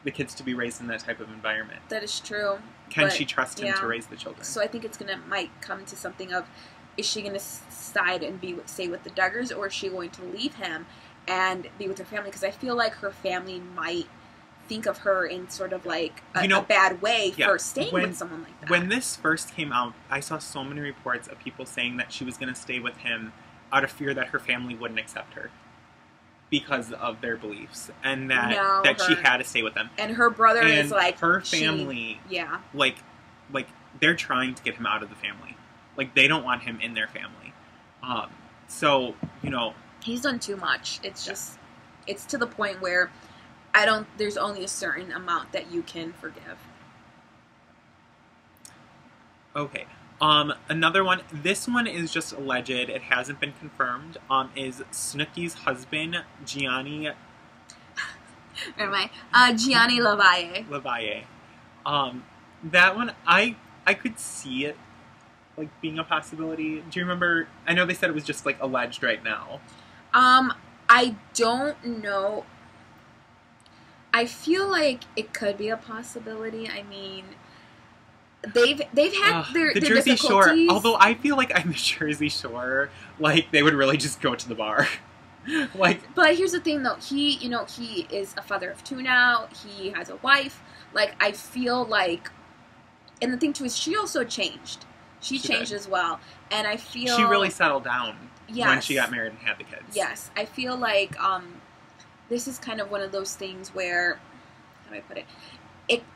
Speaker 2: the kids to be raised in that type of environment?
Speaker 1: That is true.
Speaker 2: Can she trust him to raise the children?
Speaker 1: So I think it's might come to something of, is she going to side and stay with the Duggars, or is she going to leave him and be with her family? Because I feel like her family might think of her in sort of a bad way for staying with someone like that.
Speaker 2: When this first came out, I saw so many reports of people saying that she was going to stay with him out of fear that her family wouldn't accept her because of their beliefs, and that she had to stay with them.
Speaker 1: And her brother is
Speaker 2: her family, they're trying to get him out of the family. They don't want him in their family. So
Speaker 1: he's done too much. It's just, it's to the point where there's only a certain amount that you can forgive.
Speaker 2: Okay. Another one, this one is just alleged, it hasn't been confirmed, is Snooki's husband, Gianni...
Speaker 1: Gianni Lavalle.
Speaker 2: That one, I could see it, being a possibility. Do you remember, I know they said it was just, alleged right now.
Speaker 1: I don't know. I feel like it could be a possibility. I mean, they've had their
Speaker 2: Jersey
Speaker 1: difficulties.
Speaker 2: Shore. Although I feel like on the Jersey Shore, they would really just go to the bar.
Speaker 1: But here's the thing, though. He is a father of 2 now. He has a wife. I feel like, and the thing too is, she also changed. She changed as well, and I feel
Speaker 2: she really settled down when she got married and had the kids.
Speaker 1: Yes, I feel like this is kind of one of those things where, how do I put it?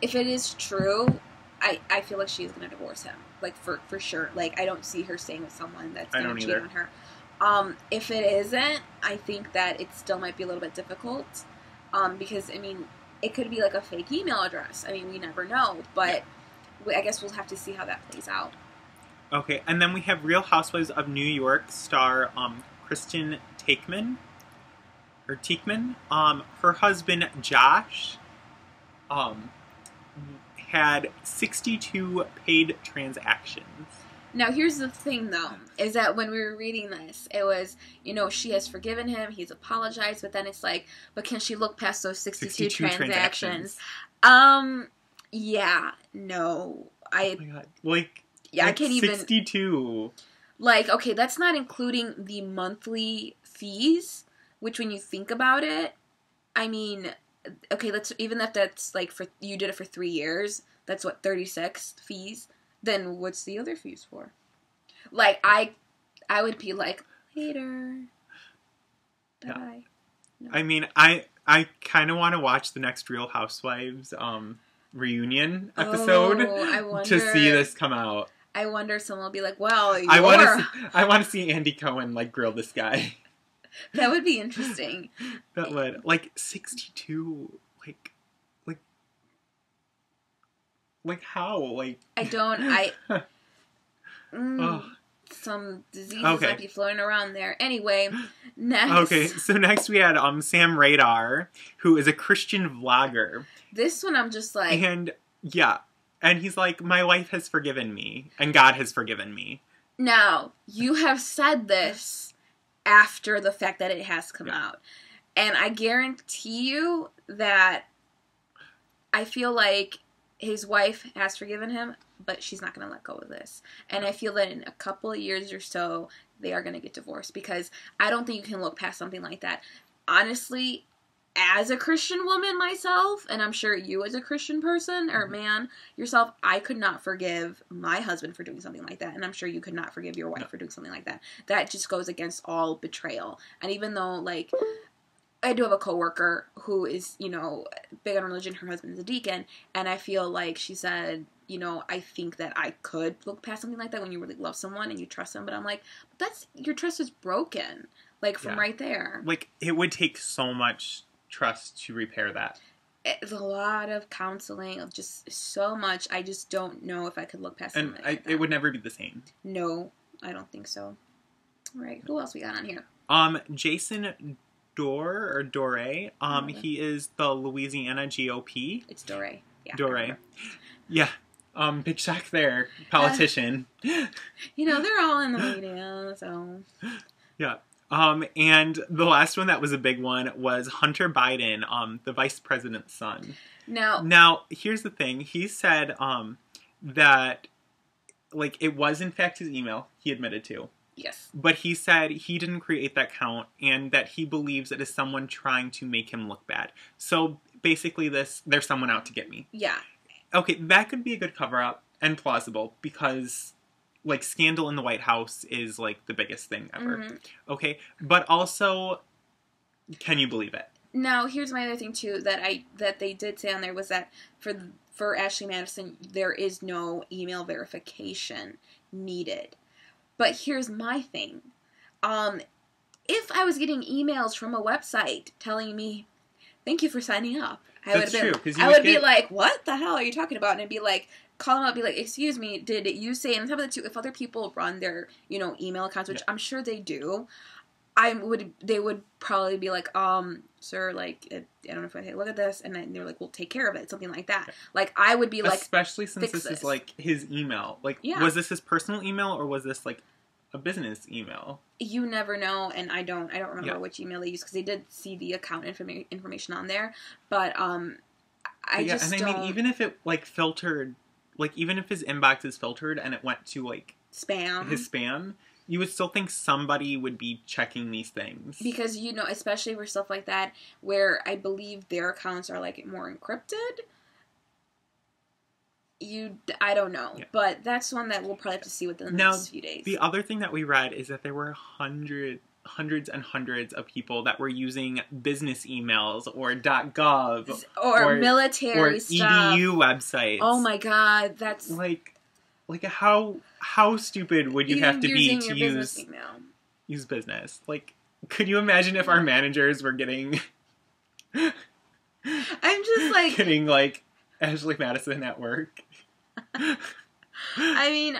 Speaker 1: If it is true, I feel like she's going to divorce him. For sure. I don't see her staying with someone that's going to cheat on her. If it isn't, I think that it still might be a little bit difficult. Because, I mean, it could be a fake email address. I mean, we never know. But I guess we'll have to see how that plays out.
Speaker 2: Okay, and then we have Real Housewives of New York star Kristen Taekman. Her husband Josh had 62 paid transactions.
Speaker 1: Now, here's the thing, though, is that when we were reading this, it was, she has forgiven him, he's apologized, but then it's like, but can she look past those 62 transactions? Yeah, no.
Speaker 2: Oh my god. Like,
Speaker 1: yeah, I can't
Speaker 2: 62.
Speaker 1: even...
Speaker 2: 62.
Speaker 1: Like, okay, that's not including the monthly fees, which when you think about it, I mean, okay, even if that's, like, you did it for 3 years, that's what, 36 fees? Then what's the other fees for? Like, I would be like, later. Bye-bye.
Speaker 2: No. I mean, I kind of want to watch the next Real Housewives reunion episode to see this come out.
Speaker 1: I wonder if someone will be like, well,
Speaker 2: I want to see Andy Cohen, like, grill this guy.
Speaker 1: That would be interesting.
Speaker 2: That would. Like, 62, like how? Like,
Speaker 1: some diseases might be floating around there. Anyway, next.
Speaker 2: Okay, so next we had Sam Radar, who is a Christian vlogger.
Speaker 1: This one I'm just like...
Speaker 2: And, yeah. And he's like, my wife has forgiven me, and God has forgiven me.
Speaker 1: Now, you have said this after the fact that it has come out. And I guarantee you that I feel like his wife has forgiven him, but she's not going to let go of this. And I feel that in a couple of years or so, they are going to get divorced. Because I don't think you can look past something like that. Honestly, as a Christian woman myself, and I'm sure you as a Christian person, or man, yourself, I could not forgive my husband for doing something like that. And I'm sure you could not forgive your wife for doing something like that. That just goes against all betrayal. And even though, like... I do have a coworker who is, big on religion. Her husband is a deacon, and I feel like she said, I think that I could look past something like that when you really love someone and you trust them. But I'm like, your trust is broken, like from right there.
Speaker 2: Like, it would take so much trust to repair that.
Speaker 1: It's a lot of counseling, just so much. I just don't know if I could look past something like that.
Speaker 2: It would never be the same.
Speaker 1: No, I don't think so. All right, who else we got on here?
Speaker 2: Jason Dore. He is the Louisiana GOP.
Speaker 1: It's Dore. Yeah.
Speaker 2: Dore. Yeah. Big shock there. Politician.
Speaker 1: They're all in the media, so.
Speaker 2: Yeah. And the last one that was a big one was Hunter Biden, the vice president's son. Now, here's the thing. He said, that, like, it was in fact his email, he admitted to.
Speaker 1: Yes.
Speaker 2: But he said he didn't create that account and that he believes it is someone trying to make him look bad. So basically there's someone out to get me.
Speaker 1: Yeah.
Speaker 2: Okay, that could be a good cover-up and plausible because, like, scandal in the White House is, like, the biggest thing ever. Mm-hmm. Okay, but also, can you believe it?
Speaker 1: Now, here's my other thing, too, that they did say on there was that for Ashley Madison, there is no email verification needed. But here's my thing. If I was getting emails from a website telling me, thank you for signing up, I would be like, what the hell are you talking about? And I'd be like, call them up, be like, excuse me, did you say, and on top of that too, if other people run their, email accounts, which I'm sure they do, they would probably be like, sir, like, I don't know if I say, look at this, and then they're like, well, take care of it, something like that. Like, I would be like,
Speaker 2: especially since this is, like, his email. Like, was this his personal email, or was this, like, a business email? You
Speaker 1: never know, and I don't remember which email they used, because they did see the account information on there, but, I mean,
Speaker 2: even if it, like, filtered, like, even if his inbox is filtered, and it went to, like, his spam, you would still think somebody would be checking these things.
Speaker 1: Because, especially for stuff like that, where I believe their accounts are, like, more encrypted. I don't know. Yeah. But that's one that we'll probably have to see within the next few days.
Speaker 2: The other thing that we read is that there were hundreds and hundreds of people that were using business emails or .gov
Speaker 1: or military stuff.
Speaker 2: EDU websites.
Speaker 1: Oh my god, that's...
Speaker 2: Like how stupid would you have to be to use business? Like, could you imagine if our managers were getting
Speaker 1: I'm just like
Speaker 2: getting like Ashley Madison at work?
Speaker 1: I mean,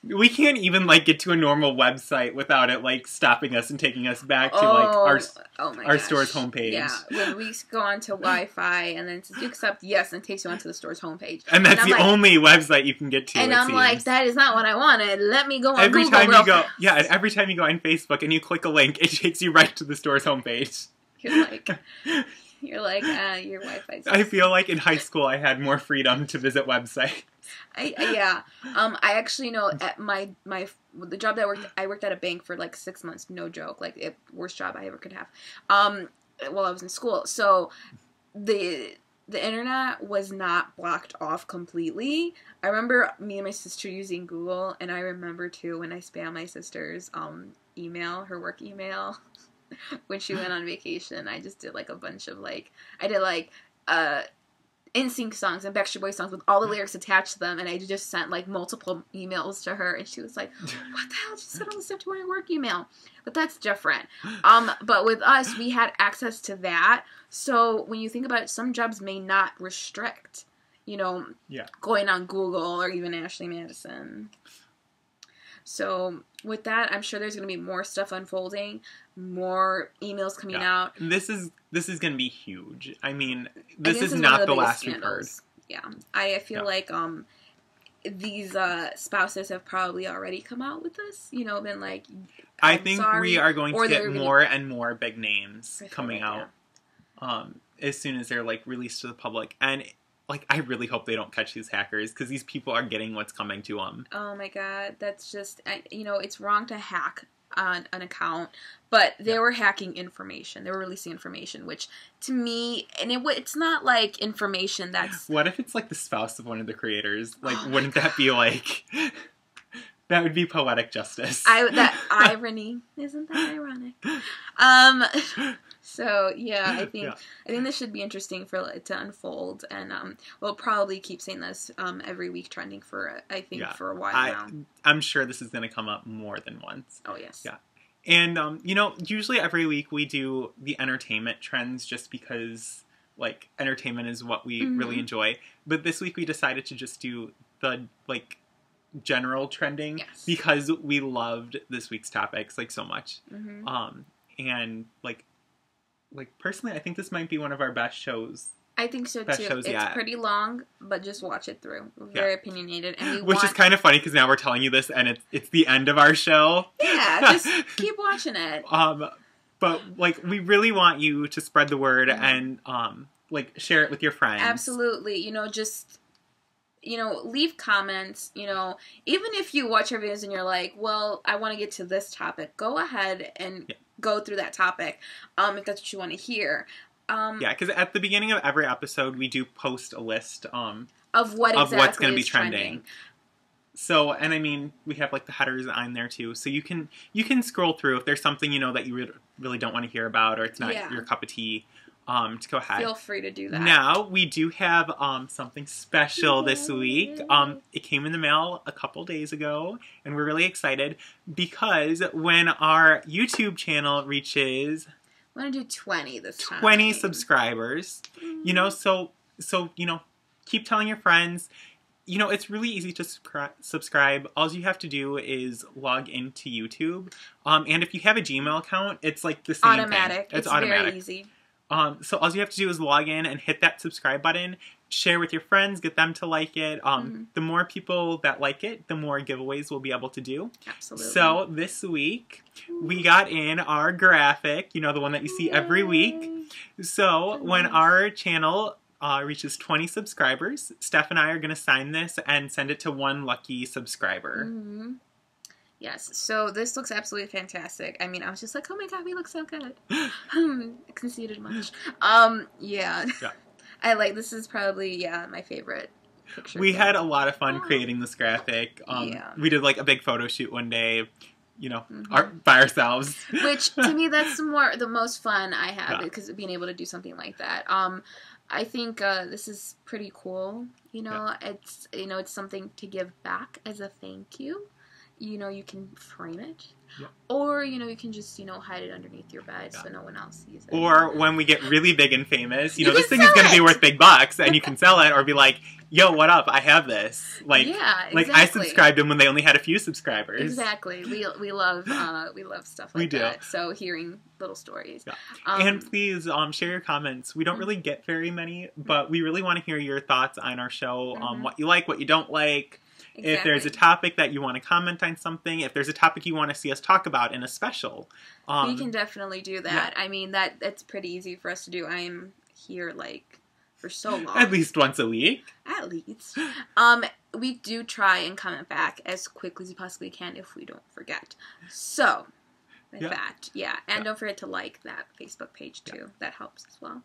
Speaker 2: we can't even, like, get to a normal website without it, like, stopping us and taking us back to, like, our
Speaker 1: Oh my
Speaker 2: our
Speaker 1: gosh.
Speaker 2: store's homepage.
Speaker 1: Yeah, when we go onto Wi-Fi and then it says, "You accept yes," and it takes you onto the store's homepage.
Speaker 2: And that's
Speaker 1: I'm
Speaker 2: the
Speaker 1: like,
Speaker 2: only website you can get to.
Speaker 1: And
Speaker 2: it
Speaker 1: I'm
Speaker 2: seems.
Speaker 1: like, that is not what I wanted. Let me go on
Speaker 2: every
Speaker 1: Google
Speaker 2: time
Speaker 1: real
Speaker 2: you go,
Speaker 1: fast.
Speaker 2: yeah, and every time you go on Facebook and you click a link, it takes you right to the store's homepage.
Speaker 1: You're like, your Wi-Fi's.
Speaker 2: I feel like in high school I had more freedom to visit websites.
Speaker 1: I actually know at the job that I worked at a bank for like 6 months, no joke, like worst job I ever could have. While I was in school, so the internet was not blocked off completely. I remember me and my sister using Google, and I remember too when I spam my sister's email, her work email, when she went on vacation. I just did like a bunch of NSYNC songs and Backstreet Boys songs with all the lyrics attached to them, and I just sent like multiple emails to her, and she was like, "What the hell? Just sent all this stuff to my work email." But that's different. But with us, we had access to that. So when you think about it, some jobs may not restrict, going on Google or even Ashley Madison. So with that, I'm sure there's going to be more stuff unfolding, more emails coming out.
Speaker 2: This is going to be huge. I mean, this is not the last we've heard.
Speaker 1: Yeah, I feel like these spouses have probably already come out with this. Been like,
Speaker 2: I think we are going to get more and more big names coming out as soon as they're like released to the public. And like, I really hope they don't catch these hackers, because these people are getting what's coming to them. Oh
Speaker 1: my god, that's just, it's wrong to hack on an account, but they were hacking information. They were releasing information, which to me, and it's not like information that's...
Speaker 2: What if it's like the spouse of one of the creators? Like, wouldn't that be like... That would be poetic justice.
Speaker 1: That irony. Isn't that ironic? So yeah, I think this should be interesting for it to unfold, and we'll probably keep saying this every week, trending for for a while now.
Speaker 2: I'm sure this is going to come up more than once.
Speaker 1: Oh yes.
Speaker 2: Yeah, and usually every week we do the entertainment trends, just because like entertainment is what we really enjoy. But this week we decided to just do the like general trending because we loved this week's topics like so much. And like personally, I think this might be one of our best shows.
Speaker 1: I think so too. It's pretty long, but just watch it through. We're very opinionated, and
Speaker 2: which is kind of funny because now we're telling you this, and it's the end of our show.
Speaker 1: Yeah, just keep watching it.
Speaker 2: But like we really want you to spread the word and like share it with your friends.
Speaker 1: Absolutely, just. Leave comments, even if you watch our videos and you're like, well, I want to get to this topic, go ahead and go through that topic, if that's what you want to hear.
Speaker 2: Because at the beginning of every episode, we do post a list
Speaker 1: of what's going to be trending.
Speaker 2: So, and I mean, we have like the headers on there too, so you can scroll through if there's something that you really don't want to hear about, or it's not your cup of tea. To go ahead.
Speaker 1: Feel free to do that.
Speaker 2: Now, we do have something special this week. It came in the mail a couple days ago, and we're really excited because when our YouTube channel reaches...
Speaker 1: I want to do 20 this time.
Speaker 2: 20 subscribers. So keep telling your friends. It's really easy to subscribe. All you have to do is log into YouTube. And if you have a Gmail account, it's like the same
Speaker 1: automatic.
Speaker 2: thing.
Speaker 1: It's automatic. Very easy.
Speaker 2: So all you have to do is log in and hit that subscribe button, share with your friends, get them to like it. The more people that like it, the more giveaways we'll be able to do.
Speaker 1: Absolutely.
Speaker 2: So this week, we got in our graphic, the one that you see every week. So when our channel reaches 20 subscribers, Steph and I are going to sign this and send it to one lucky subscriber.
Speaker 1: Yes, so this looks absolutely fantastic. I mean, I was just like, oh my god, we look so good. Conceited much. Yeah. This is probably, my favorite picture.
Speaker 2: We had a lot of fun creating this graphic. We did like a big photo shoot one day, by ourselves.
Speaker 1: Which, to me, that's the most fun I have, because being able to do something like that. I think this is pretty cool. It's something to give back as a thank you. you know, you can frame it.
Speaker 2: Yep.
Speaker 1: Or, you know, you can just, you know, hide it underneath your bed so no one else sees it.
Speaker 2: Or when we get really big and famous, you know,
Speaker 1: You
Speaker 2: this
Speaker 1: can
Speaker 2: thing is
Speaker 1: sell
Speaker 2: going to be
Speaker 1: it!
Speaker 2: worth big bucks, and you can sell it, or be like, yo, what up? I have this. Like,
Speaker 1: yeah, exactly.
Speaker 2: like I subscribed them when they only had a few subscribers.
Speaker 1: Exactly. We love stuff like
Speaker 2: We do.
Speaker 1: that. So hearing little stories.
Speaker 2: Yeah. And please share your comments. We don't really get very many, but we really want to hear your thoughts on our show. What you like, what you don't like.
Speaker 1: Exactly.
Speaker 2: If there's a topic that you want to comment on something, if there's a topic you want to see us talk about in a special.
Speaker 1: We can definitely do that. Yeah. I mean, that's pretty easy for us to do. I'm here, like, for so long.
Speaker 2: At least once a week.
Speaker 1: At least. We do try and comment back as quickly as we possibly can if we don't forget. So, with that, yeah. And don't forget to like that Facebook page, too. Yeah. That helps as well.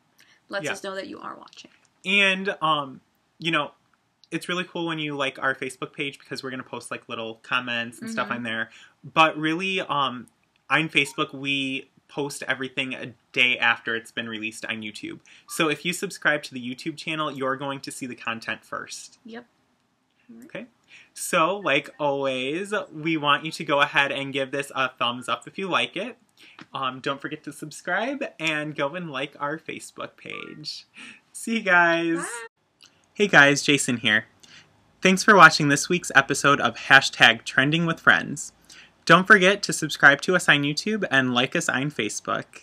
Speaker 1: Lets us know that you are watching.
Speaker 2: And, you know, it's really cool when you like our Facebook page because we're going to post like little comments and stuff on there. But really, on Facebook, we post everything a day after it's been released on YouTube. So if you subscribe to the YouTube channel, you're going to see the content first.
Speaker 1: Yep.
Speaker 2: Okay. So, like always, we want you to go ahead and give this a thumbs up if you like it. Don't forget to subscribe and go and like our Facebook page. See you guys.
Speaker 1: Bye.
Speaker 2: Hey guys, Jason here. Thanks for watching this week's episode of #TrendingWithFriends. Don't forget to subscribe to us on YouTube and like us on Facebook.